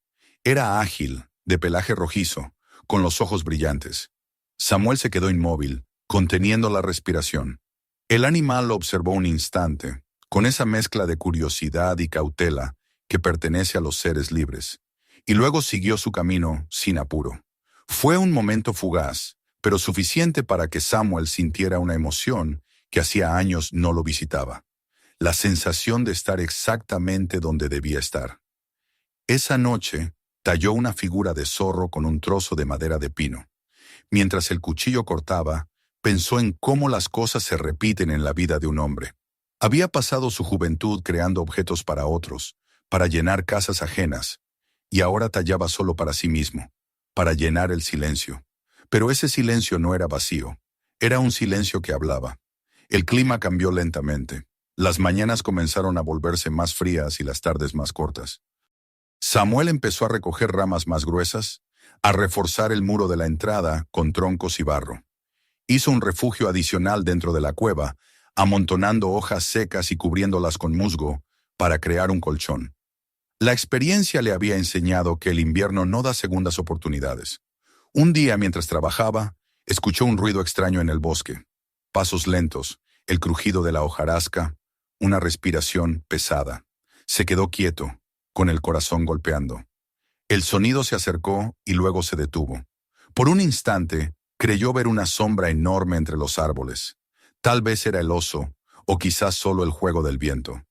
Era ágil, de pelaje rojizo, con los ojos brillantes. Samuel se quedó inmóvil, conteniendo la respiración. El animal lo observó un instante, con esa mezcla de curiosidad y cautela que pertenece a los seres libres, y luego siguió su camino sin apuro. Fue un momento fugaz, pero suficiente para que Samuel sintiera una emoción que hacía años no lo visitaba. La sensación de estar exactamente donde debía estar. Esa noche, talló una figura de zorro con un trozo de madera de pino. Mientras el cuchillo cortaba, pensó en cómo las cosas se repiten en la vida de un hombre. Había pasado su juventud creando objetos para otros, para llenar casas ajenas, y ahora tallaba solo para sí mismo, para llenar el silencio. Pero ese silencio no era vacío, era un silencio que hablaba. El clima cambió lentamente. Las mañanas comenzaron a volverse más frías y las tardes más cortas. Samuel empezó a recoger ramas más gruesas, a reforzar el muro de la entrada con troncos y barro. Hizo un refugio adicional dentro de la cueva, amontonando hojas secas y cubriéndolas con musgo para crear un colchón. La experiencia le había enseñado que el invierno no da segundas oportunidades. Un día, mientras trabajaba, escuchó un ruido extraño en el bosque. Pasos lentos, el crujido de la hojarasca, una respiración pesada. Se quedó quieto, con el corazón golpeando. El sonido se acercó y luego se detuvo. Por un instante, creyó ver una sombra enorme entre los árboles. Tal vez era el oso, o quizás solo el juego del viento.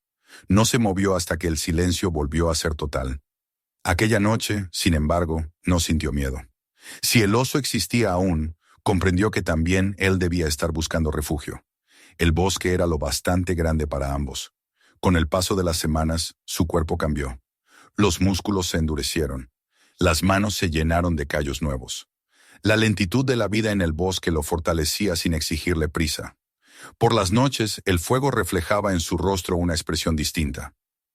No se movió hasta que el silencio volvió a ser total. Aquella noche, sin embargo, no sintió miedo. Si el oso existía aún, comprendió que también él debía estar buscando refugio. El bosque era lo bastante grande para ambos. Con el paso de las semanas, su cuerpo cambió. Los músculos se endurecieron. Las manos se llenaron de callos nuevos. La lentitud de la vida en el bosque lo fortalecía sin exigirle prisa. Por las noches, el fuego reflejaba en su rostro una expresión distinta.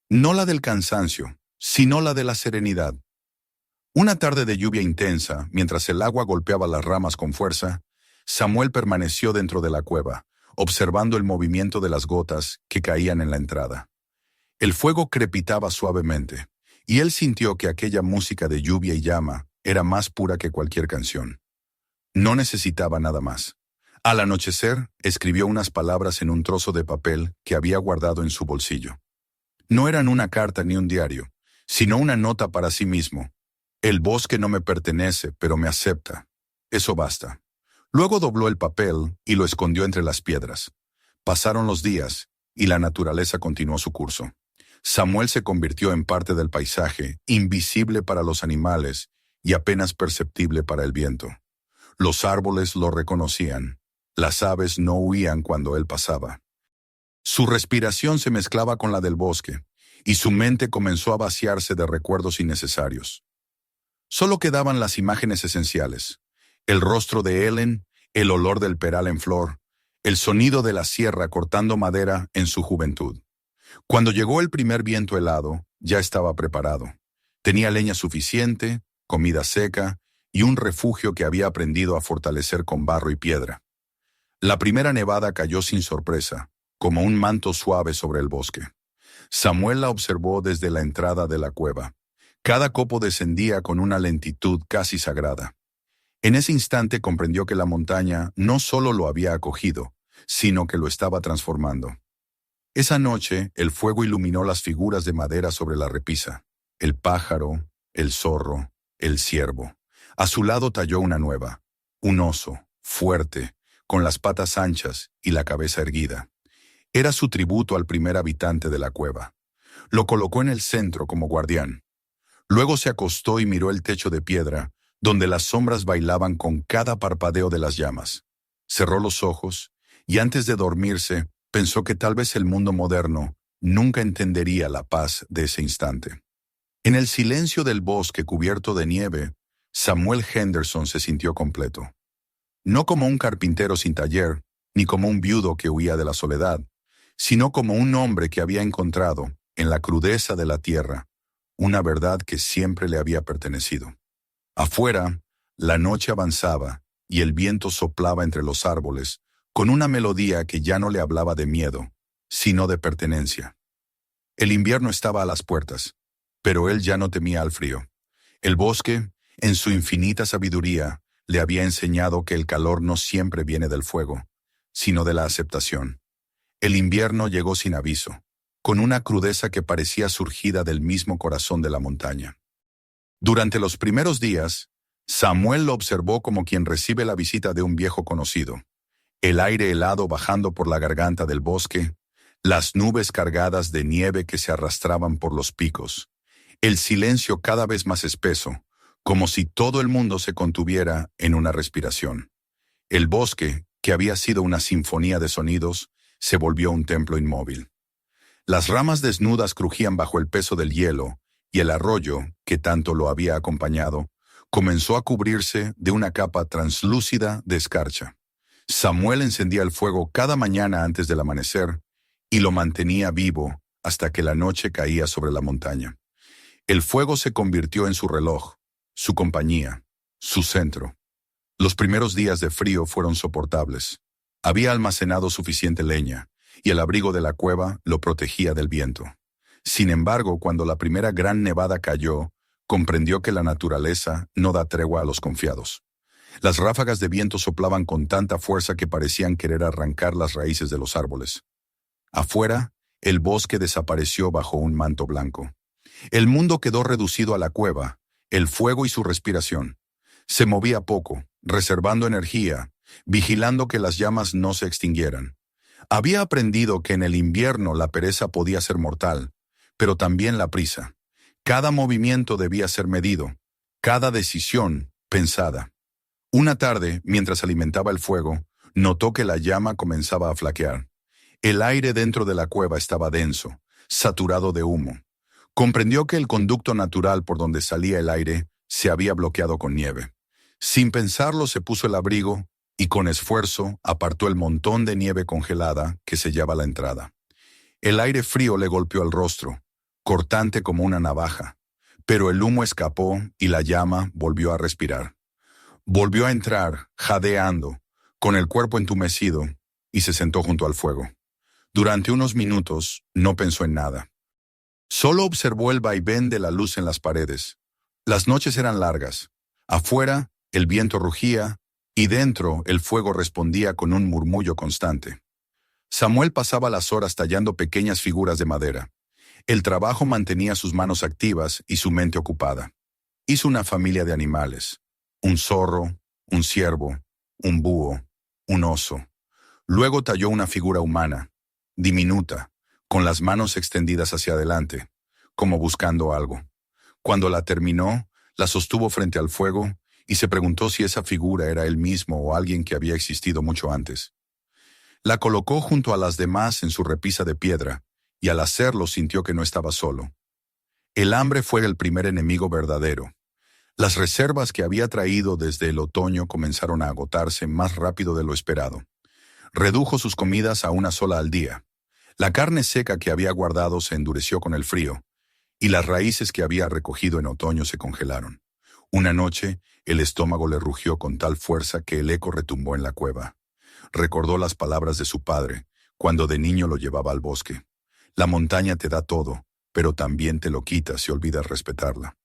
No la del cansancio, sino la de la serenidad. Una tarde de lluvia intensa, mientras el agua golpeaba las ramas con fuerza, Samuel permaneció dentro de la cueva, observando el movimiento de las gotas que caían en la entrada. El fuego crepitaba suavemente, y él sintió que aquella música de lluvia y llama era más pura que cualquier canción. No necesitaba nada más. Al anochecer, escribió unas palabras en un trozo de papel que había guardado en su bolsillo. No eran una carta ni un diario, sino una nota para sí mismo. El bosque no me pertenece, pero me acepta. Eso basta. Luego dobló el papel y lo escondió entre las piedras. Pasaron los días, y la naturaleza continuó su curso. Samuel se convirtió en parte del paisaje, invisible para los animales y apenas perceptible para el viento. Los árboles lo reconocían. Las aves no huían cuando él pasaba. Su respiración se mezclaba con la del bosque, y su mente comenzó a vaciarse de recuerdos innecesarios. Solo quedaban las imágenes esenciales: el rostro de Ellen, el olor del peral en flor, el sonido de la sierra cortando madera en su juventud. Cuando llegó el primer viento helado, ya estaba preparado. Tenía leña suficiente, comida seca y un refugio que había aprendido a fortalecer con barro y piedra. La primera nevada cayó sin sorpresa, como un manto suave sobre el bosque. Samuel la observó desde la entrada de la cueva. Cada copo descendía con una lentitud casi sagrada. En ese instante comprendió que la montaña no solo lo había acogido, sino que lo estaba transformando. Esa noche, el fuego iluminó las figuras de madera sobre la repisa: el pájaro, el zorro, el ciervo. A su lado talló una nueva, un oso, fuerte, con las patas anchas y la cabeza erguida. Era su tributo al primer habitante de la cueva. Lo colocó en el centro como guardián. Luego se acostó y miró el techo de piedra, donde las sombras bailaban con cada parpadeo de las llamas. Cerró los ojos, y antes de dormirse, pensó que tal vez el mundo moderno nunca entendería la paz de ese instante. En el silencio del bosque cubierto de nieve, Samuel Henderson se sintió completo. No como un carpintero sin taller, ni como un viudo que huía de la soledad, sino como un hombre que había encontrado, en la crudeza de la tierra, una verdad que siempre le había pertenecido. Afuera, la noche avanzaba y el viento soplaba entre los árboles, con una melodía que ya no le hablaba de miedo, sino de pertenencia. El invierno estaba a las puertas, pero él ya no temía al frío. El bosque, en su infinita sabiduría, le había enseñado que el calor no siempre viene del fuego, sino de la aceptación. El invierno llegó sin aviso, con una crudeza que parecía surgida del mismo corazón de la montaña. Durante los primeros días, Samuel lo observó como quien recibe la visita de un viejo conocido. El aire helado bajando por la garganta del bosque, las nubes cargadas de nieve que se arrastraban por los picos, el silencio cada vez más espeso, como si todo el mundo se contuviera en una respiración. El bosque, que había sido una sinfonía de sonidos, se volvió un templo inmóvil. Las ramas desnudas crujían bajo el peso del hielo, y el arroyo, que tanto lo había acompañado, comenzó a cubrirse de una capa translúcida de escarcha. Samuel encendía el fuego cada mañana antes del amanecer, y lo mantenía vivo hasta que la noche caía sobre la montaña. El fuego se convirtió en su reloj, su compañía, su centro. Los primeros días de frío fueron soportables. Había almacenado suficiente leña, y el abrigo de la cueva lo protegía del viento. Sin embargo, cuando la primera gran nevada cayó, comprendió que la naturaleza no da tregua a los confiados. Las ráfagas de viento soplaban con tanta fuerza que parecían querer arrancar las raíces de los árboles. Afuera, el bosque desapareció bajo un manto blanco. El mundo quedó reducido a la cueva, el fuego y su respiración. Se movía poco, reservando energía, vigilando que las llamas no se extinguieran. Había aprendido que en el invierno la pereza podía ser mortal, pero también la prisa. Cada movimiento debía ser medido, cada decisión pensada. Una tarde, mientras alimentaba el fuego, notó que la llama comenzaba a flaquear. El aire dentro de la cueva estaba denso, saturado de humo. Comprendió que el conducto natural por donde salía el aire se había bloqueado con nieve. Sin pensarlo, se puso el abrigo y con esfuerzo apartó el montón de nieve congelada que sellaba la entrada. El aire frío le golpeó el rostro, cortante como una navaja, pero el humo escapó y la llama volvió a respirar. Volvió a entrar, jadeando, con el cuerpo entumecido, y se sentó junto al fuego. Durante unos minutos no pensó en nada. Solo observó el vaivén de la luz en las paredes. Las noches eran largas. Afuera, el viento rugía, y dentro el fuego respondía con un murmullo constante. Samuel pasaba las horas tallando pequeñas figuras de madera. El trabajo mantenía sus manos activas y su mente ocupada. Hizo una familia de animales: un zorro, un ciervo, un búho, un oso. Luego talló una figura humana, diminuta, con las manos extendidas hacia adelante, como buscando algo. Cuando la terminó, la sostuvo frente al fuego y se preguntó si esa figura era él mismo o alguien que había existido mucho antes. La colocó junto a las demás en su repisa de piedra, y al hacerlo sintió que no estaba solo. El hambre fue el primer enemigo verdadero. Las reservas que había traído desde el otoño comenzaron a agotarse más rápido de lo esperado. Redujo sus comidas a una sola al día. La carne seca que había guardado se endureció con el frío, y las raíces que había recogido en otoño se congelaron. Una noche, el estómago le rugió con tal fuerza que el eco retumbó en la cueva. Recordó las palabras de su padre, cuando de niño lo llevaba al bosque. La montaña te da todo, pero también te lo quita si olvidas respetarla.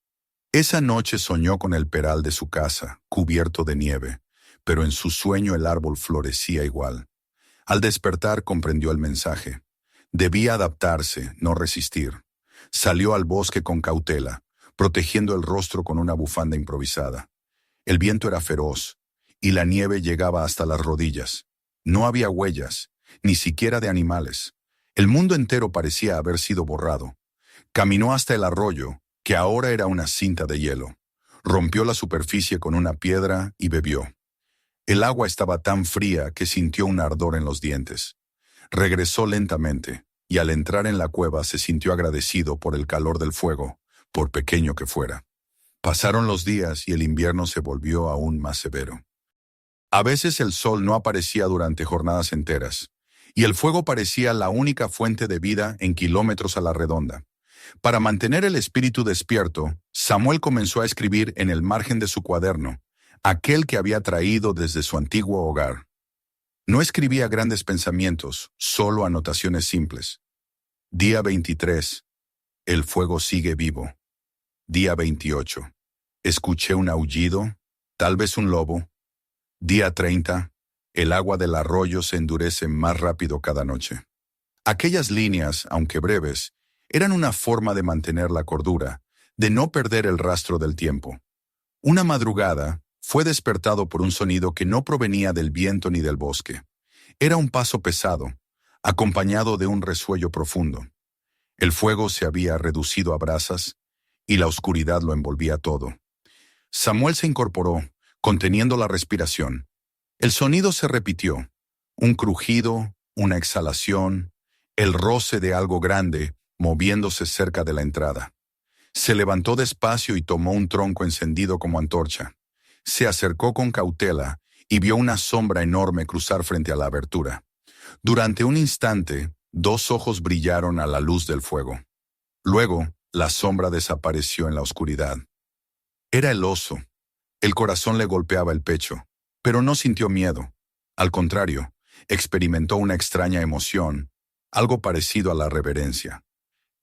Esa noche soñó con el peral de su casa, cubierto de nieve, pero en su sueño el árbol florecía igual. Al despertar comprendió el mensaje. Debía adaptarse, no resistir. Salió al bosque con cautela, protegiendo el rostro con una bufanda improvisada. El viento era feroz, y la nieve llegaba hasta las rodillas. No había huellas, ni siquiera de animales. El mundo entero parecía haber sido borrado. Caminó hasta el arroyo, que ahora era una cinta de hielo. Rompió la superficie con una piedra y bebió. El agua estaba tan fría que sintió un ardor en los dientes. Regresó lentamente, y al entrar en la cueva se sintió agradecido por el calor del fuego, por pequeño que fuera. Pasaron los días y el invierno se volvió aún más severo. A veces el sol no aparecía durante jornadas enteras, y el fuego parecía la única fuente de vida en kilómetros a la redonda. Para mantener el espíritu despierto, Samuel comenzó a escribir en el margen de su cuaderno, aquel que había traído desde su antiguo hogar. No escribía grandes pensamientos, solo anotaciones simples. Día 23. El fuego sigue vivo. Día 28. Escuché un aullido, tal vez un lobo. Día 30. El agua del arroyo se endurece más rápido cada noche. Aquellas líneas, aunque breves, eran una forma de mantener la cordura, de no perder el rastro del tiempo. Una madrugada, fue despertado por un sonido que no provenía del viento ni del bosque. Era un paso pesado, acompañado de un resuello profundo. El fuego se había reducido a brasas y la oscuridad lo envolvía todo. Samuel se incorporó, conteniendo la respiración. El sonido se repitió, un crujido, una exhalación, el roce de algo grande moviéndose cerca de la entrada. Se levantó despacio y tomó un tronco encendido como antorcha. Se acercó con cautela y vio una sombra enorme cruzar frente a la abertura. Durante un instante, 2 ojos brillaron a la luz del fuego. Luego, la sombra desapareció en la oscuridad. Era el oso. El corazón le golpeaba el pecho, pero no sintió miedo. Al contrario, experimentó una extraña emoción, algo parecido a la reverencia.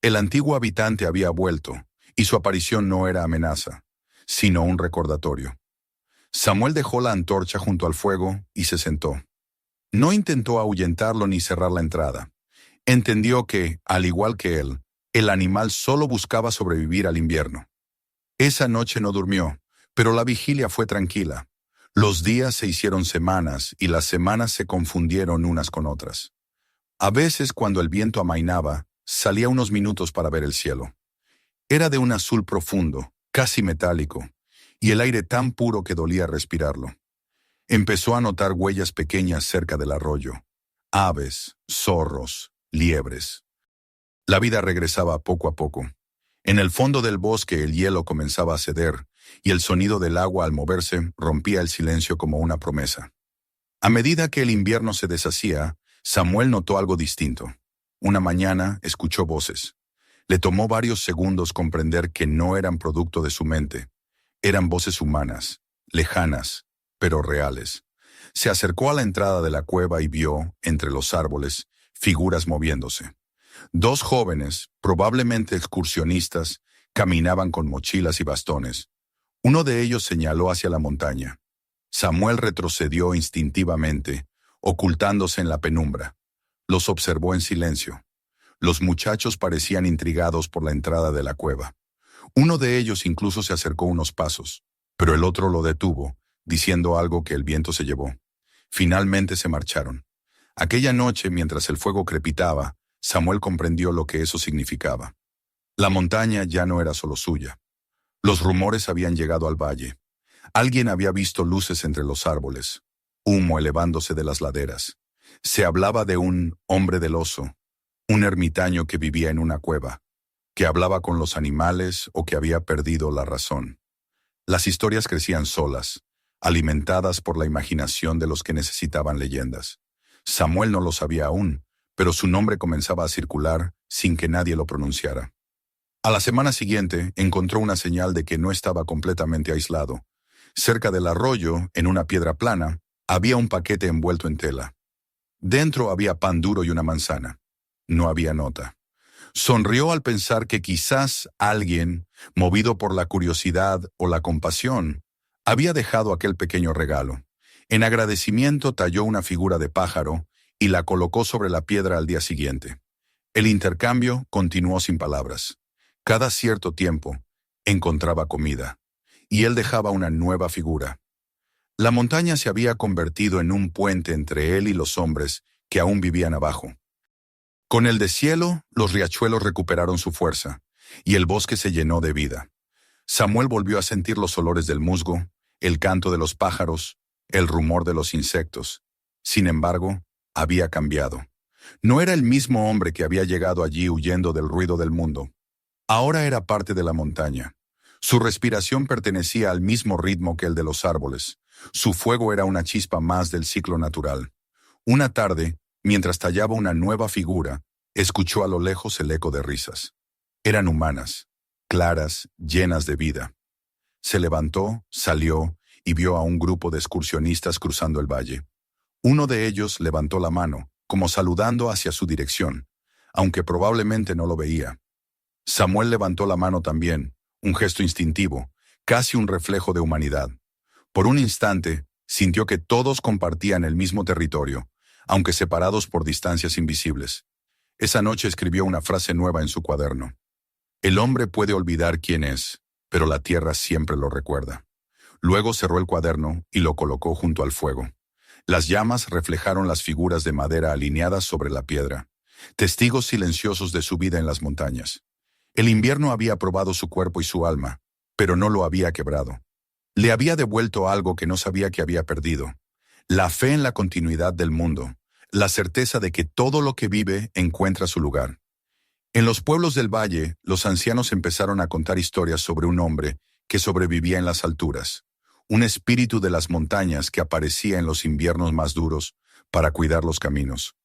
El antiguo habitante había vuelto, y su aparición no era amenaza, sino un recordatorio. Samuel dejó la antorcha junto al fuego y se sentó. No intentó ahuyentarlo ni cerrar la entrada. Entendió que, al igual que él, el animal solo buscaba sobrevivir al invierno. Esa noche no durmió, pero la vigilia fue tranquila. Los días se hicieron semanas y las semanas se confundieron unas con otras. A veces, cuando el viento amainaba, salía unos minutos para ver el cielo. Era de un azul profundo, casi metálico, y el aire tan puro que dolía respirarlo. Empezó a notar huellas pequeñas cerca del arroyo. Aves, zorros, liebres. La vida regresaba poco a poco. En el fondo del bosque el hielo comenzaba a ceder, y el sonido del agua al moverse rompía el silencio como una promesa. A medida que el invierno se deshacía, Samuel notó algo distinto. Una mañana escuchó voces. Le tomó varios segundos comprender que no eran producto de su mente. Eran voces humanas, lejanas, pero reales. Se acercó a la entrada de la cueva y vio, entre los árboles, figuras moviéndose. 2 jóvenes, probablemente excursionistas, caminaban con mochilas y bastones. Uno de ellos señaló hacia la montaña. Samuel retrocedió instintivamente, ocultándose en la penumbra. Los observó en silencio. Los muchachos parecían intrigados por la entrada de la cueva. Uno de ellos incluso se acercó unos pasos, pero el otro lo detuvo, diciendo algo que el viento se llevó. Finalmente se marcharon. Aquella noche, mientras el fuego crepitaba, Samuel comprendió lo que eso significaba. La montaña ya no era solo suya. Los rumores habían llegado al valle. Alguien había visto luces entre los árboles, humo elevándose de las laderas. Se hablaba de un hombre del oso, un ermitaño que vivía en una cueva, que hablaba con los animales o que había perdido la razón. Las historias crecían solas, alimentadas por la imaginación de los que necesitaban leyendas. Samuel no lo sabía aún, pero su nombre comenzaba a circular sin que nadie lo pronunciara. A la semana siguiente encontró una señal de que no estaba completamente aislado. Cerca del arroyo, en una piedra plana, había un paquete envuelto en tela. Dentro había pan duro y una manzana. No había nota. Sonrió al pensar que quizás alguien, movido por la curiosidad o la compasión, había dejado aquel pequeño regalo. En agradecimiento talló una figura de pájaro y la colocó sobre la piedra al día siguiente. El intercambio continuó sin palabras. Cada cierto tiempo encontraba comida, y él dejaba una nueva figura. La montaña se había convertido en un puente entre él y los hombres que aún vivían abajo. Con el deshielo, los riachuelos recuperaron su fuerza, y el bosque se llenó de vida. Samuel volvió a sentir los olores del musgo, el canto de los pájaros, el rumor de los insectos. Sin embargo, había cambiado. No era el mismo hombre que había llegado allí huyendo del ruido del mundo. Ahora era parte de la montaña. Su respiración pertenecía al mismo ritmo que el de los árboles. Su fuego era una chispa más del ciclo natural. Una tarde, mientras tallaba una nueva figura, escuchó a lo lejos el eco de risas. Eran humanas, claras, llenas de vida. Se levantó, salió y vio a un grupo de excursionistas cruzando el valle. Uno de ellos levantó la mano, como saludando hacia su dirección, aunque probablemente no lo veía. Samuel levantó la mano también, un gesto instintivo, casi un reflejo de humanidad. Por un instante, sintió que todos compartían el mismo territorio, aunque separados por distancias invisibles. Esa noche escribió una frase nueva en su cuaderno. El hombre puede olvidar quién es, pero la tierra siempre lo recuerda. Luego cerró el cuaderno y lo colocó junto al fuego. Las llamas reflejaron las figuras de madera alineadas sobre la piedra, testigos silenciosos de su vida en las montañas. El invierno había probado su cuerpo y su alma, pero no lo había quebrado. Le había devuelto algo que no sabía que había perdido: la fe en la continuidad del mundo, la certeza de que todo lo que vive encuentra su lugar. En los pueblos del valle, los ancianos empezaron a contar historias sobre un hombre que sobrevivía en las alturas, un espíritu de las montañas que aparecía en los inviernos más duros para cuidar los caminos.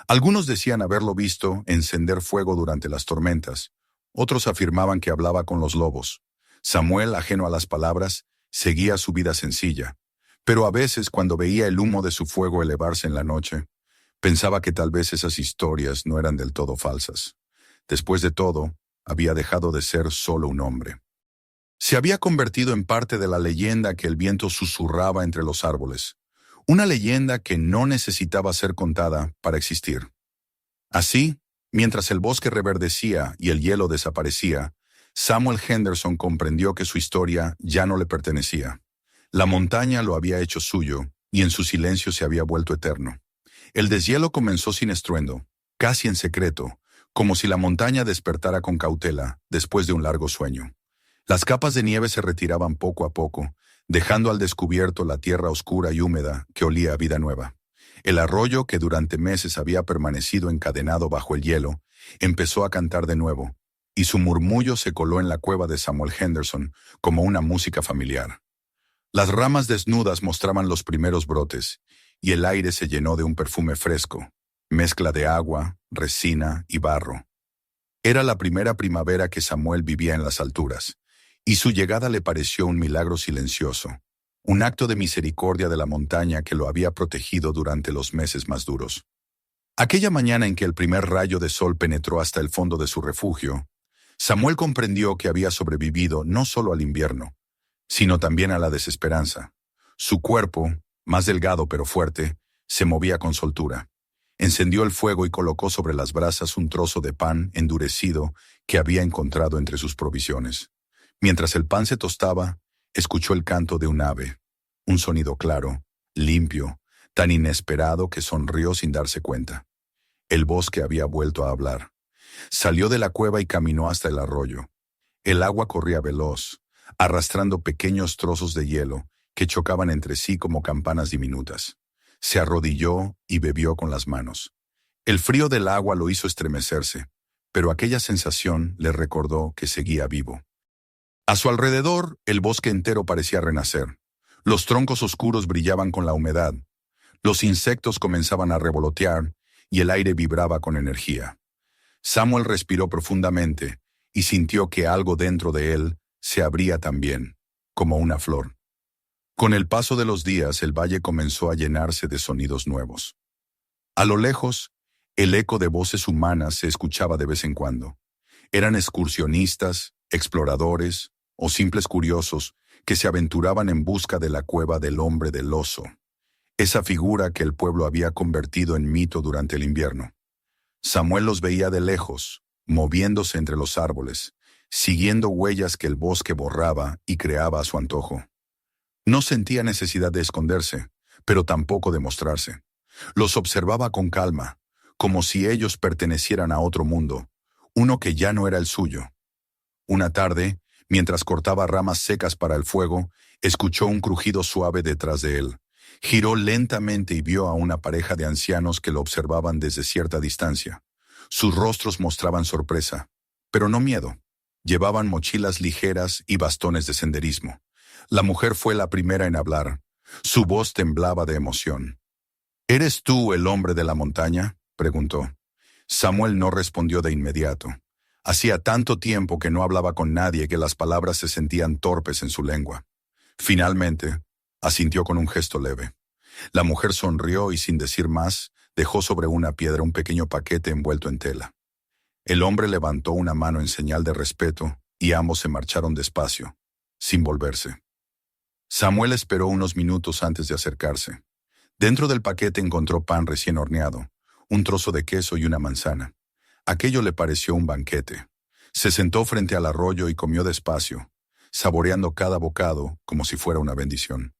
Algunos decían haberlo visto encender fuego durante las tormentas. Otros afirmaban que hablaba con los lobos. Samuel, ajeno a las palabras, seguía su vida sencilla. Pero a veces, cuando veía el humo de su fuego elevarse en la noche, pensaba que tal vez esas historias no eran del todo falsas. Después de todo, había dejado de ser solo un hombre. Se había convertido en parte de la leyenda que el viento susurraba entre los árboles. Una leyenda que no necesitaba ser contada para existir. Así, mientras el bosque reverdecía y el hielo desaparecía, Samuel Henderson comprendió que su historia ya no le pertenecía. La montaña lo había hecho suyo, y en su silencio se había vuelto eterno. El deshielo comenzó sin estruendo, casi en secreto, como si la montaña despertara con cautela después de un largo sueño. Las capas de nieve se retiraban poco a poco, dejando al descubierto la tierra oscura y húmeda que olía a vida nueva. El arroyo, que durante meses había permanecido encadenado bajo el hielo, empezó a cantar de nuevo, y su murmullo se coló en la cueva de Samuel Henderson como una música familiar. Las ramas desnudas mostraban los primeros brotes, y el aire se llenó de un perfume fresco, mezcla de agua, resina y barro. Era la primera primavera que Samuel vivía en las alturas, y su llegada le pareció un milagro silencioso, un acto de misericordia de la montaña que lo había protegido durante los meses más duros. Aquella mañana en que el primer rayo de sol penetró hasta el fondo de su refugio, Samuel comprendió que había sobrevivido no solo al invierno, sino también a la desesperanza. Su cuerpo, más delgado pero fuerte, se movía con soltura. Encendió el fuego y colocó sobre las brasas un trozo de pan endurecido que había encontrado entre sus provisiones. Mientras el pan se tostaba, escuchó el canto de un ave, un sonido claro, limpio, tan inesperado que sonrió sin darse cuenta. El bosque había vuelto a hablar. Salió de la cueva y caminó hasta el arroyo. El agua corría veloz, arrastrando pequeños trozos de hielo que chocaban entre sí como campanas diminutas. Se arrodilló y bebió con las manos. El frío del agua lo hizo estremecerse, pero aquella sensación le recordó que seguía vivo. A su alrededor, el bosque entero parecía renacer. Los troncos oscuros brillaban con la humedad. Los insectos comenzaban a revolotear y el aire vibraba con energía. Samuel respiró profundamente y sintió que algo dentro de él se abría también, como una flor. Con el paso de los días, el valle comenzó a llenarse de sonidos nuevos. A lo lejos, el eco de voces humanas se escuchaba de vez en cuando. Eran excursionistas, exploradores o simples curiosos que se aventuraban en busca de la cueva del hombre del oso, esa figura que el pueblo había convertido en mito durante el invierno. Samuel los veía de lejos, moviéndose entre los árboles, siguiendo huellas que el bosque borraba y creaba a su antojo. No sentía necesidad de esconderse, pero tampoco de mostrarse. Los observaba con calma, como si ellos pertenecieran a otro mundo, uno que ya no era el suyo. Una tarde, mientras cortaba ramas secas para el fuego, escuchó un crujido suave detrás de él. Giró lentamente y vio a una pareja de ancianos que lo observaban desde cierta distancia. Sus rostros mostraban sorpresa, pero no miedo. Llevaban mochilas ligeras y bastones de senderismo. La mujer fue la primera en hablar. Su voz temblaba de emoción. ¿Eres tú el hombre de la montaña?, preguntó. Samuel no respondió de inmediato. Hacía tanto tiempo que no hablaba con nadie que las palabras se sentían torpes en su lengua. Finalmente, asintió con un gesto leve. La mujer sonrió y, sin decir más, dejó sobre una piedra un pequeño paquete envuelto en tela. El hombre levantó una mano en señal de respeto y ambos se marcharon despacio, sin volverse. Samuel esperó unos minutos antes de acercarse. Dentro del paquete encontró pan recién horneado, un trozo de queso y una manzana. Aquello le pareció un banquete. Se sentó frente al arroyo y comió despacio, saboreando cada bocado como si fuera una bendición.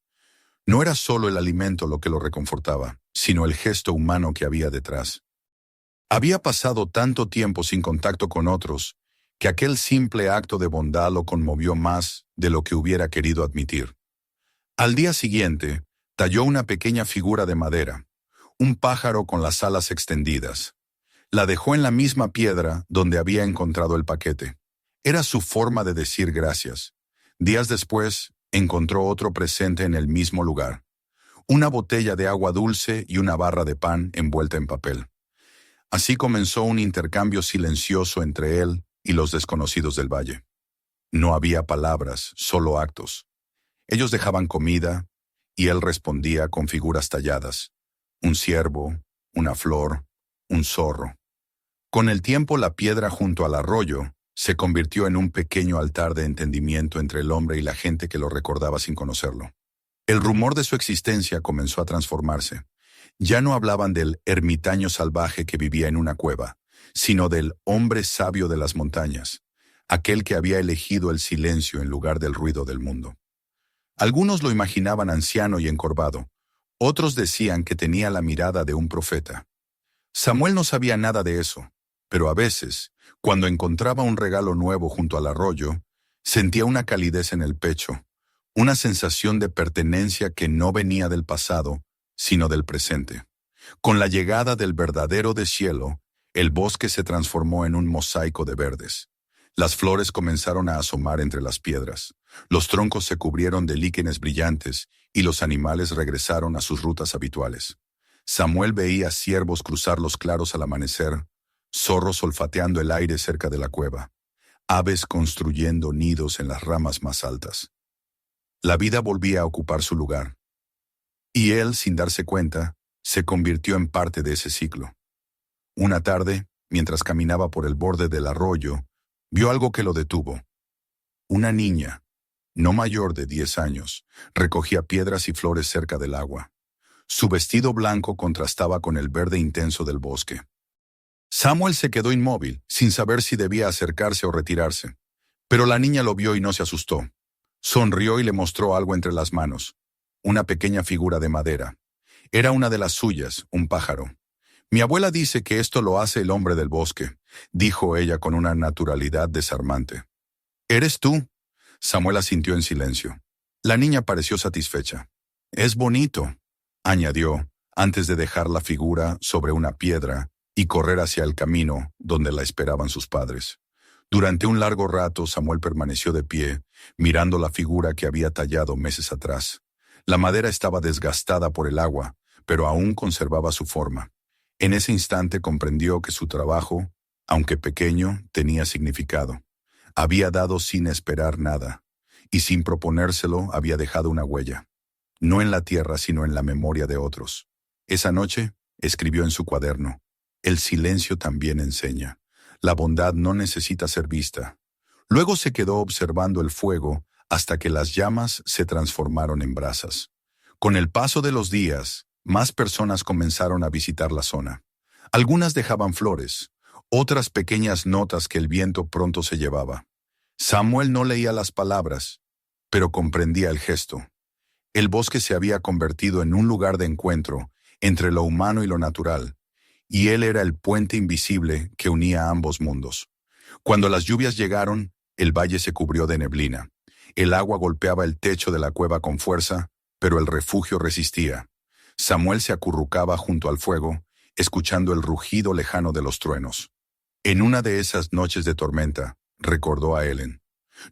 No era solo el alimento lo que lo reconfortaba, sino el gesto humano que había detrás. Había pasado tanto tiempo sin contacto con otros, que aquel simple acto de bondad lo conmovió más de lo que hubiera querido admitir. Al día siguiente, talló una pequeña figura de madera, un pájaro con las alas extendidas. La dejó en la misma piedra donde había encontrado el paquete. Era su forma de decir gracias. Días después, encontró otro presente en el mismo lugar. Una botella de agua dulce y una barra de pan envuelta en papel. Así comenzó un intercambio silencioso entre él y los desconocidos del valle. No había palabras, solo actos. Ellos dejaban comida, y él respondía con figuras talladas: un ciervo, una flor, un zorro. Con el tiempo, la piedra junto al arroyo se convirtió en un pequeño altar de entendimiento entre el hombre y la gente que lo recordaba sin conocerlo. El rumor de su existencia comenzó a transformarse. Ya no hablaban del ermitaño salvaje que vivía en una cueva, sino del hombre sabio de las montañas, aquel que había elegido el silencio en lugar del ruido del mundo. Algunos lo imaginaban anciano y encorvado, otros decían que tenía la mirada de un profeta. Samuel no sabía nada de eso, pero a veces, cuando encontraba un regalo nuevo junto al arroyo, sentía una calidez en el pecho, una sensación de pertenencia que no venía del pasado, sino del presente. Con la llegada del verdadero deshielo, el bosque se transformó en un mosaico de verdes. Las flores comenzaron a asomar entre las piedras, los troncos se cubrieron de líquenes brillantes y los animales regresaron a sus rutas habituales. Samuel veía ciervos cruzar los claros al amanecer, zorros olfateando el aire cerca de la cueva, aves construyendo nidos en las ramas más altas. La vida volvía a ocupar su lugar. Y él, sin darse cuenta, se convirtió en parte de ese ciclo. Una tarde, mientras caminaba por el borde del arroyo, vio algo que lo detuvo. Una niña, no mayor de 10 años, recogía piedras y flores cerca del agua. Su vestido blanco contrastaba con el verde intenso del bosque. Samuel se quedó inmóvil, sin saber si debía acercarse o retirarse. Pero la niña lo vio y no se asustó. Sonrió y le mostró algo entre las manos. Una pequeña figura de madera. Era una de las suyas, un pájaro. Mi abuela dice que esto lo hace el hombre del bosque, dijo ella con una naturalidad desarmante. ¿Eres tú? Samuel asintió en silencio. La niña pareció satisfecha. Es bonito, añadió, antes de dejar la figura sobre una piedra y correr hacia el camino donde la esperaban sus padres. Durante un largo rato Samuel permaneció de pie, mirando la figura que había tallado meses atrás. La madera estaba desgastada por el agua, pero aún conservaba su forma. En ese instante comprendió que su trabajo, aunque pequeño, tenía significado. Había dado sin esperar nada, y sin proponérselo había dejado una huella. No en la tierra, sino en la memoria de otros. Esa noche, escribió en su cuaderno: el silencio también enseña. La bondad no necesita ser vista. Luego se quedó observando el fuego hasta que las llamas se transformaron en brasas. Con el paso de los días, más personas comenzaron a visitar la zona. Algunas dejaban flores, otras pequeñas notas que el viento pronto se llevaba. Samuel no leía las palabras, pero comprendía el gesto. El bosque se había convertido en un lugar de encuentro entre lo humano y lo natural, y él era el puente invisible que unía ambos mundos. Cuando las lluvias llegaron, el valle se cubrió de neblina. El agua golpeaba el techo de la cueva con fuerza, pero el refugio resistía. Samuel se acurrucaba junto al fuego, escuchando el rugido lejano de los truenos. En una de esas noches de tormenta, recordó a Helen.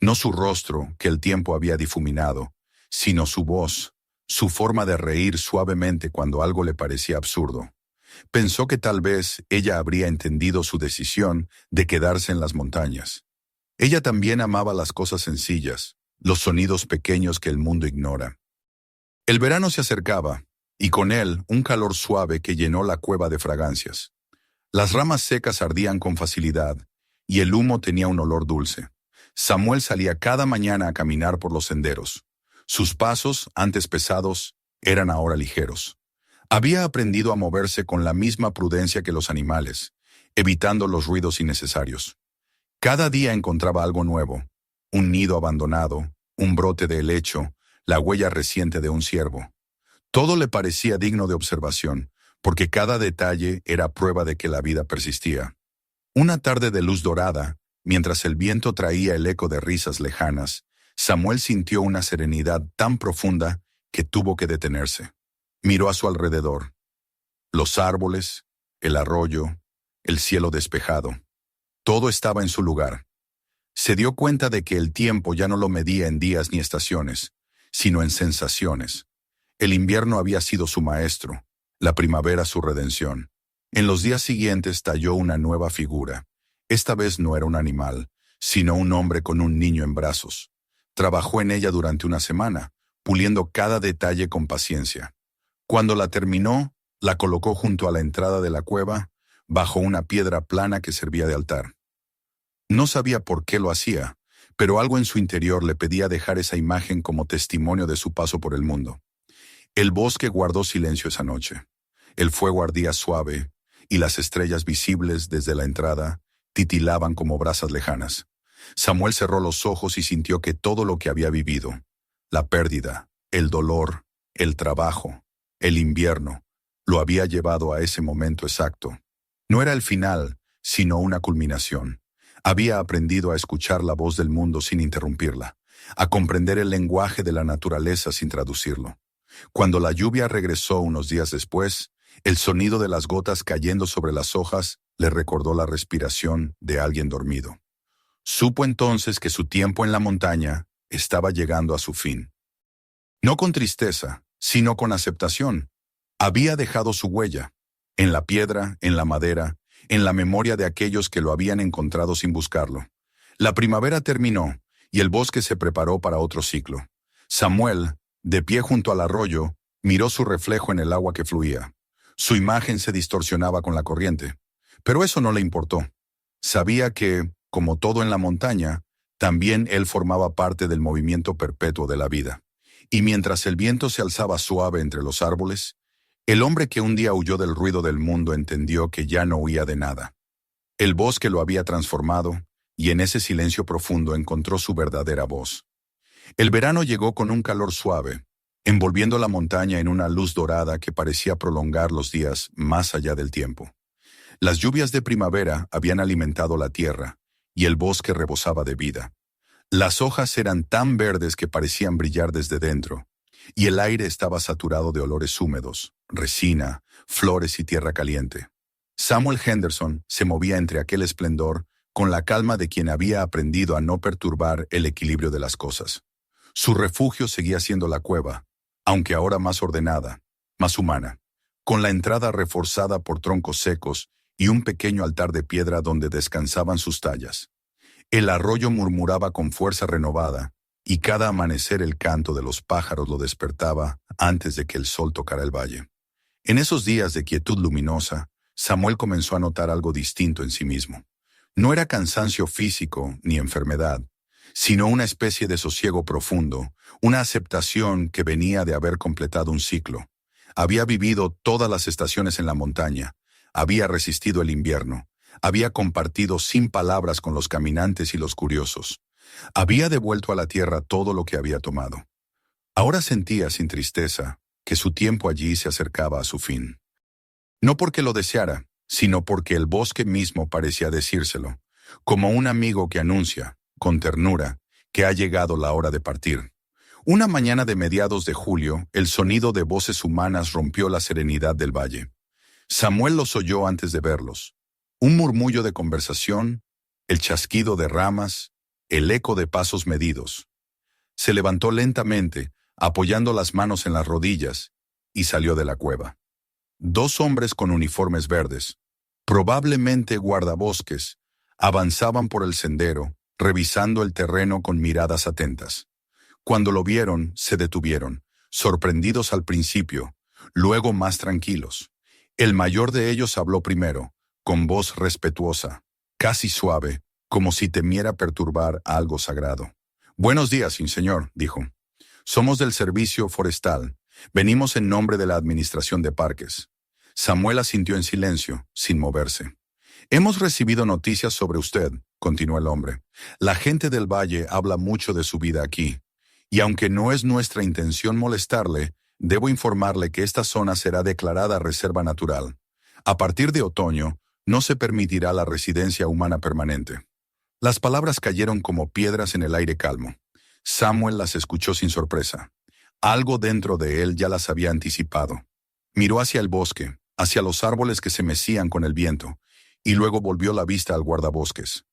No su rostro, que el tiempo había difuminado, sino su voz, su forma de reír suavemente cuando algo le parecía absurdo. Pensó que tal vez ella habría entendido su decisión de quedarse en las montañas. Ella también amaba las cosas sencillas, los sonidos pequeños que el mundo ignora. El verano se acercaba, y con él un calor suave que llenó la cueva de fragancias. Las ramas secas ardían con facilidad, y el humo tenía un olor dulce. Samuel salía cada mañana a caminar por los senderos. Sus pasos, antes pesados, eran ahora ligeros. Había aprendido a moverse con la misma prudencia que los animales, evitando los ruidos innecesarios. Cada día encontraba algo nuevo: un nido abandonado, un brote de helecho, la huella reciente de un ciervo. Todo le parecía digno de observación, porque cada detalle era prueba de que la vida persistía. Una tarde de luz dorada, mientras el viento traía el eco de risas lejanas, Samuel sintió una serenidad tan profunda que tuvo que detenerse. Miró a su alrededor. Los árboles, el arroyo, el cielo despejado. Todo estaba en su lugar. Se dio cuenta de que el tiempo ya no lo medía en días ni estaciones, sino en sensaciones. El invierno había sido su maestro, la primavera su redención. En los días siguientes talló una nueva figura. Esta vez no era un animal, sino un hombre con un niño en brazos. Trabajó en ella durante una semana, puliendo cada detalle con paciencia. Cuando la terminó, la colocó junto a la entrada de la cueva, bajo una piedra plana que servía de altar. No sabía por qué lo hacía, pero algo en su interior le pedía dejar esa imagen como testimonio de su paso por el mundo. El bosque guardó silencio esa noche. El fuego ardía suave, y las estrellas visibles desde la entrada titilaban como brasas lejanas. Samuel cerró los ojos y sintió que todo lo que había vivido, la pérdida, el dolor, el trabajo, el invierno, lo había llevado a ese momento exacto. No era el final, sino una culminación. Había aprendido a escuchar la voz del mundo sin interrumpirla, a comprender el lenguaje de la naturaleza sin traducirlo. Cuando la lluvia regresó unos días después, el sonido de las gotas cayendo sobre las hojas le recordó la respiración de alguien dormido. Supo entonces que su tiempo en la montaña estaba llegando a su fin. No con tristeza, sino con aceptación. Había dejado su huella, en la piedra, en la madera, en la memoria de aquellos que lo habían encontrado sin buscarlo. La primavera terminó, y el bosque se preparó para otro ciclo. Samuel, de pie junto al arroyo, miró su reflejo en el agua que fluía. Su imagen se distorsionaba con la corriente, pero eso no le importó. Sabía que, como todo en la montaña, también él formaba parte del movimiento perpetuo de la vida. Y mientras el viento se alzaba suave entre los árboles, el hombre que un día huyó del ruido del mundo entendió que ya no huía de nada. El bosque lo había transformado, y en ese silencio profundo encontró su verdadera voz. El verano llegó con un calor suave, envolviendo la montaña en una luz dorada que parecía prolongar los días más allá del tiempo. Las lluvias de primavera habían alimentado la tierra, y el bosque rebosaba de vida. Las hojas eran tan verdes que parecían brillar desde dentro, y el aire estaba saturado de olores húmedos, resina, flores y tierra caliente. Samuel Henderson se movía entre aquel esplendor con la calma de quien había aprendido a no perturbar el equilibrio de las cosas. Su refugio seguía siendo la cueva, aunque ahora más ordenada, más humana, con la entrada reforzada por troncos secos y un pequeño altar de piedra donde descansaban sus tallas. El arroyo murmuraba con fuerza renovada, y cada amanecer el canto de los pájaros lo despertaba antes de que el sol tocara el valle. En esos días de quietud luminosa, Samuel comenzó a notar algo distinto en sí mismo. No era cansancio físico ni enfermedad, sino una especie de sosiego profundo, una aceptación que venía de haber completado un ciclo. Había vivido todas las estaciones en la montaña, había resistido el invierno, había compartido sin palabras con los caminantes y los curiosos. Había devuelto a la tierra todo lo que había tomado. Ahora sentía sin tristeza que su tiempo allí se acercaba a su fin. No porque lo deseara, sino porque el bosque mismo parecía decírselo, como un amigo que anuncia, con ternura, que ha llegado la hora de partir. Una mañana de mediados de julio, el sonido de voces humanas rompió la serenidad del valle. Samuel los oyó antes de verlos. Un murmullo de conversación, el chasquido de ramas, el eco de pasos medidos. Se levantó lentamente, apoyando las manos en las rodillas, y salió de la cueva. Dos hombres con uniformes verdes, probablemente guardabosques, avanzaban por el sendero, revisando el terreno con miradas atentas. Cuando lo vieron, se detuvieron, sorprendidos al principio, luego más tranquilos. El mayor de ellos habló primero, con voz respetuosa, casi suave, como si temiera perturbar algo sagrado. «Buenos días, señor», dijo. «Somos del servicio forestal. Venimos en nombre de la administración de parques». Samuel asintió en silencio, sin moverse. «Hemos recibido noticias sobre usted», continuó el hombre. «La gente del valle habla mucho de su vida aquí, y aunque no es nuestra intención molestarle, debo informarle que esta zona será declarada reserva natural. A partir de otoño, no se permitirá la residencia humana permanente». Las palabras cayeron como piedras en el aire calmo. Samuel las escuchó sin sorpresa. Algo dentro de él ya las había anticipado. Miró hacia el bosque, hacia los árboles que se mecían con el viento, y luego volvió la vista al guardabosques.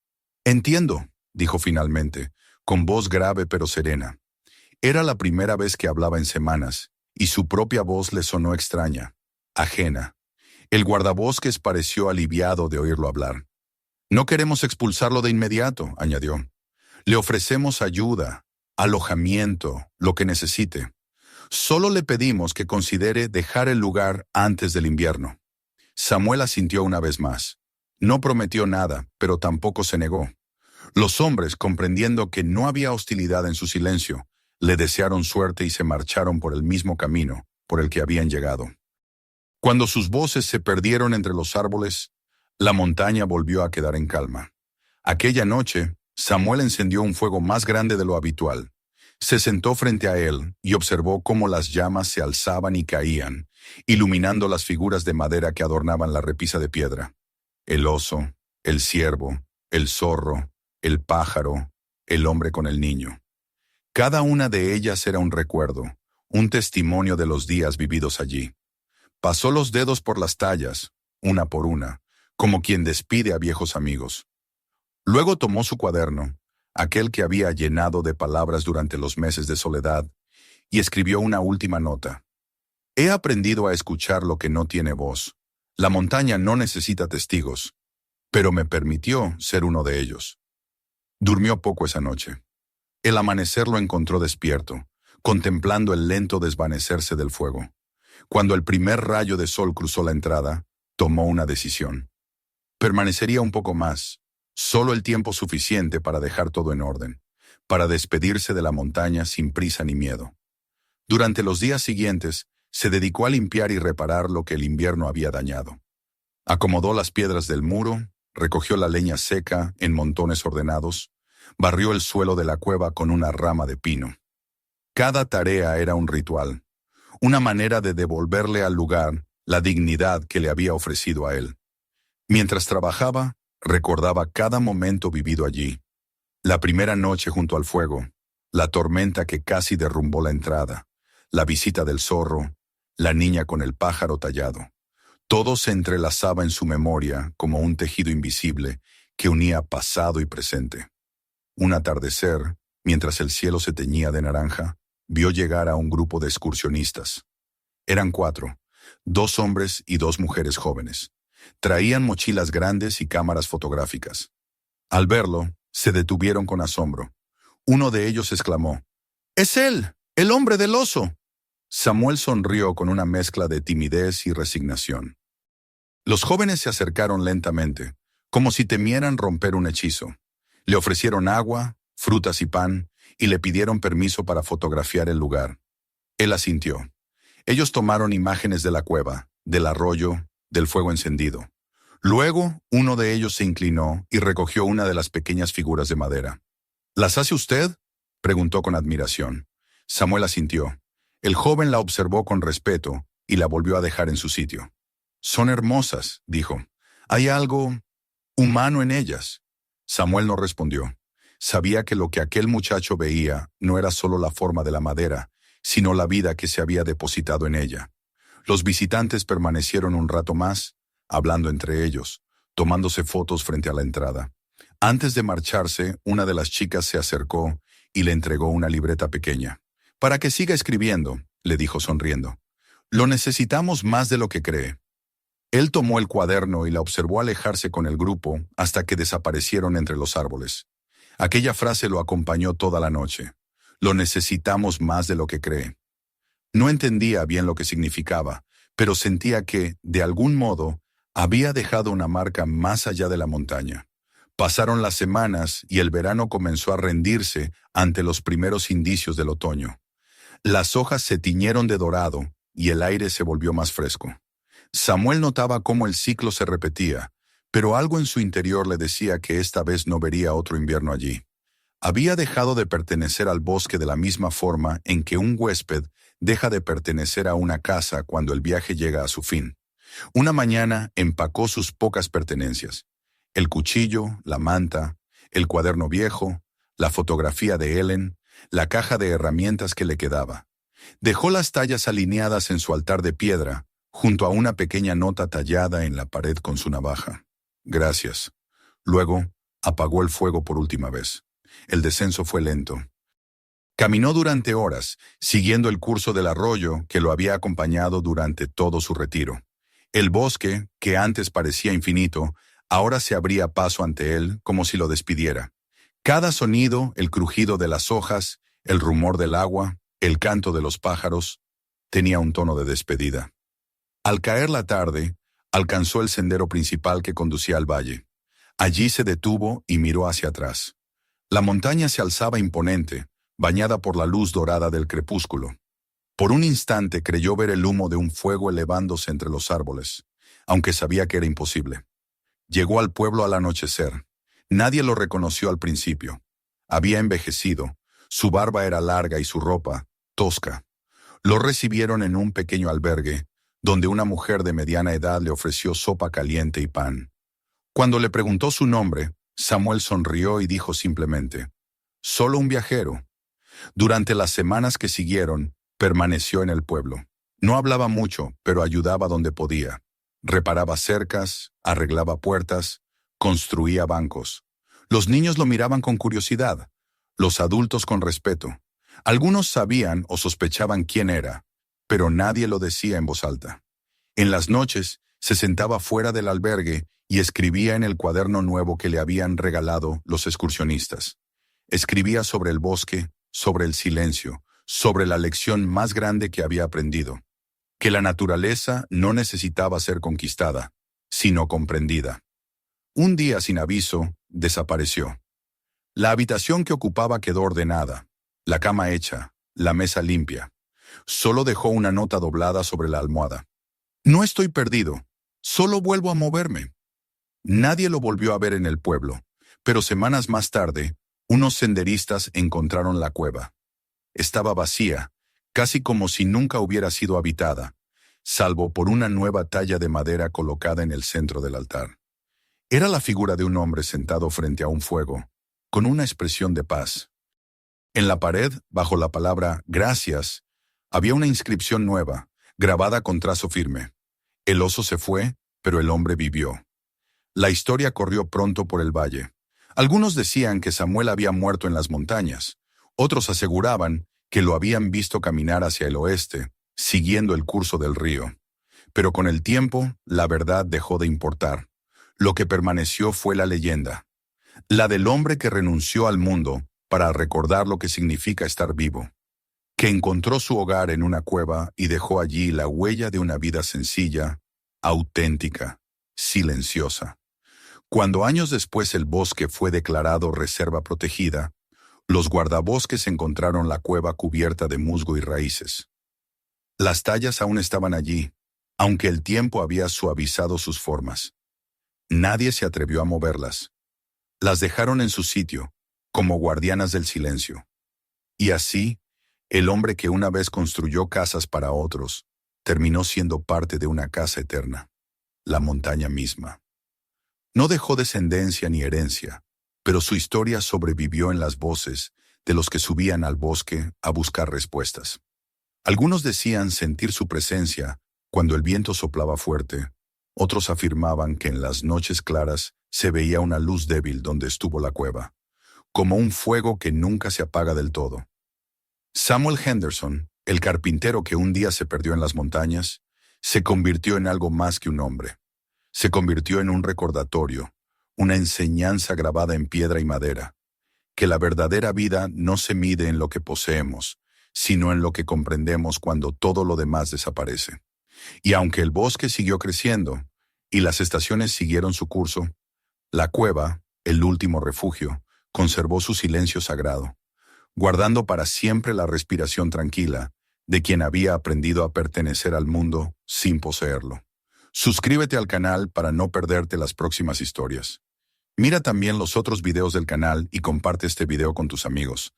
«Entiendo», dijo finalmente, con voz grave pero serena. Era la primera vez que hablaba en semanas, y su propia voz le sonó extraña, ajena. El guardabosques pareció aliviado de oírlo hablar. No queremos expulsarlo de inmediato, añadió. Le ofrecemos ayuda, alojamiento, lo que necesite. Solo le pedimos que considere dejar el lugar antes del invierno. Samuel asintió una vez más. No prometió nada, pero tampoco se negó. Los hombres, comprendiendo que no había hostilidad en su silencio, le desearon suerte y se marcharon por el mismo camino por el que habían llegado. Cuando sus voces se perdieron entre los árboles, la montaña volvió a quedar en calma. Aquella noche, Samuel encendió un fuego más grande de lo habitual. Se sentó frente a él y observó cómo las llamas se alzaban y caían, iluminando las figuras de madera que adornaban la repisa de piedra. El oso, el ciervo, el zorro, el pájaro, el hombre con el niño. Cada una de ellas era un recuerdo, un testimonio de los días vividos allí. Pasó los dedos por las tallas, una por una, como quien despide a viejos amigos. Luego tomó su cuaderno, aquel que había llenado de palabras durante los meses de soledad, y escribió una última nota. He aprendido a escuchar lo que no tiene voz. La montaña no necesita testigos, pero me permitió ser uno de ellos. Durmió poco esa noche. El amanecer lo encontró despierto, contemplando el lento desvanecerse del fuego. Cuando el primer rayo de sol cruzó la entrada, tomó una decisión. Permanecería un poco más, solo el tiempo suficiente para dejar todo en orden, para despedirse de la montaña sin prisa ni miedo. Durante los días siguientes, se dedicó a limpiar y reparar lo que el invierno había dañado. Acomodó las piedras del muro, recogió la leña seca en montones ordenados, barrió el suelo de la cueva con una rama de pino. Cada tarea era un ritual, una manera de devolverle al lugar la dignidad que le había ofrecido a él. Mientras trabajaba, recordaba cada momento vivido allí. La primera noche junto al fuego, la tormenta que casi derrumbó la entrada, la visita del zorro, la niña con el pájaro tallado. Todo se entrelazaba en su memoria como un tejido invisible que unía pasado y presente. Un atardecer, mientras el cielo se teñía de naranja, vio llegar a un grupo de excursionistas. Eran 4, 2 hombres y 2 mujeres jóvenes. Traían mochilas grandes y cámaras fotográficas. Al verlo, se detuvieron con asombro. Uno de ellos exclamó: «¡Es él! ¡El hombre del oso!». Samuel sonrió con una mezcla de timidez y resignación. Los jóvenes se acercaron lentamente, como si temieran romper un hechizo. Le ofrecieron agua, frutas y pan, y le pidieron permiso para fotografiar el lugar. Él asintió. Ellos tomaron imágenes de la cueva, del arroyo, del fuego encendido. Luego, uno de ellos se inclinó y recogió una de las pequeñas figuras de madera. «¿Las hace usted?», preguntó con admiración. Samuel asintió. El joven la observó con respeto y la volvió a dejar en su sitio. «Son hermosas», dijo. «Hay algo humano en ellas». Samuel no respondió. Sabía que lo que aquel muchacho veía no era solo la forma de la madera, sino la vida que se había depositado en ella. Los visitantes permanecieron un rato más, hablando entre ellos, tomándose fotos frente a la entrada. Antes de marcharse, una de las chicas se acercó y le entregó una libreta pequeña. «Para que siga escribiendo», le dijo sonriendo. «Lo necesitamos más de lo que cree». Él tomó el cuaderno y la observó alejarse con el grupo hasta que desaparecieron entre los árboles. Aquella frase lo acompañó toda la noche. Lo necesitamos más de lo que cree. No entendía bien lo que significaba, pero sentía que, de algún modo, había dejado una marca más allá de la montaña. Pasaron las semanas y el verano comenzó a rendirse ante los primeros indicios del otoño. Las hojas se tiñeron de dorado y el aire se volvió más fresco. Samuel notaba cómo el ciclo se repetía, pero algo en su interior le decía que esta vez no vería otro invierno allí. Había dejado de pertenecer al bosque de la misma forma en que un huésped deja de pertenecer a una casa cuando el viaje llega a su fin. Una mañana empacó sus pocas pertenencias: el cuchillo, la manta, el cuaderno viejo, la fotografía de Ellen, la caja de herramientas que le quedaba. Dejó las tallas alineadas en su altar de piedra, junto a una pequeña nota tallada en la pared con su navaja. «Gracias». Luego, apagó el fuego por última vez. El descenso fue lento. Caminó durante horas, siguiendo el curso del arroyo que lo había acompañado durante todo su retiro. El bosque, que antes parecía infinito, ahora se abría paso ante él como si lo despidiera. Cada sonido, el crujido de las hojas, el rumor del agua, el canto de los pájaros, tenía un tono de despedida. Al caer la tarde, alcanzó el sendero principal que conducía al valle. Allí se detuvo y miró hacia atrás. La montaña se alzaba imponente, bañada por la luz dorada del crepúsculo. Por un instante creyó ver el humo de un fuego elevándose entre los árboles, aunque sabía que era imposible. Llegó al pueblo al anochecer. Nadie lo reconoció al principio. Había envejecido, su barba era larga y su ropa, tosca. Lo recibieron en un pequeño albergue, donde una mujer de mediana edad le ofreció sopa caliente y pan. Cuando le preguntó su nombre, Samuel sonrió y dijo simplemente, «Solo un viajero». Durante las semanas que siguieron, permaneció en el pueblo. No hablaba mucho, pero ayudaba donde podía. Reparaba cercas, arreglaba puertas, construía bancos. Los niños lo miraban con curiosidad, los adultos con respeto. Algunos sabían o sospechaban quién era, pero nadie lo decía en voz alta. En las noches, se sentaba fuera del albergue y escribía en el cuaderno nuevo que le habían regalado los excursionistas. Escribía sobre el bosque, sobre el silencio, sobre la lección más grande que había aprendido, que la naturaleza no necesitaba ser conquistada, sino comprendida. Un día sin aviso, desapareció. La habitación que ocupaba quedó ordenada, la cama hecha, la mesa limpia. Solo dejó una nota doblada sobre la almohada. «No estoy perdido, solo vuelvo a moverme». Nadie lo volvió a ver en el pueblo, pero semanas más tarde, unos senderistas encontraron la cueva. Estaba vacía, casi como si nunca hubiera sido habitada, salvo por una nueva talla de madera colocada en el centro del altar. Era la figura de un hombre sentado frente a un fuego, con una expresión de paz. En la pared, bajo la palabra «Gracias», había una inscripción nueva, grabada con trazo firme. El oso se fue, pero el hombre vivió. La historia corrió pronto por el valle. Algunos decían que Samuel había muerto en las montañas. Otros aseguraban que lo habían visto caminar hacia el oeste, siguiendo el curso del río. Pero con el tiempo, la verdad dejó de importar. Lo que permaneció fue la leyenda. La del hombre que renunció al mundo para recordar lo que significa estar vivo. Que encontró su hogar en una cueva y dejó allí la huella de una vida sencilla, auténtica, silenciosa. Cuando años después el bosque fue declarado reserva protegida, los guardabosques encontraron la cueva cubierta de musgo y raíces. Las tallas aún estaban allí, aunque el tiempo había suavizado sus formas. Nadie se atrevió a moverlas. Las dejaron en su sitio, como guardianas del silencio. Y así, el hombre que una vez construyó casas para otros, terminó siendo parte de una casa eterna, la montaña misma. No dejó descendencia ni herencia, pero su historia sobrevivió en las voces de los que subían al bosque a buscar respuestas. Algunos decían sentir su presencia cuando el viento soplaba fuerte, otros afirmaban que en las noches claras se veía una luz débil donde estuvo la cueva, como un fuego que nunca se apaga del todo. Samuel Henderson, el carpintero que un día se perdió en las montañas, se convirtió en algo más que un hombre. Se convirtió en un recordatorio, una enseñanza grabada en piedra y madera, que la verdadera vida no se mide en lo que poseemos, sino en lo que comprendemos cuando todo lo demás desaparece. Y aunque el bosque siguió creciendo y las estaciones siguieron su curso, la cueva, el último refugio, conservó su silencio sagrado, guardando para siempre la respiración tranquila de quien había aprendido a pertenecer al mundo sin poseerlo. Suscríbete al canal para no perderte las próximas historias. Mira también los otros videos del canal y comparte este video con tus amigos.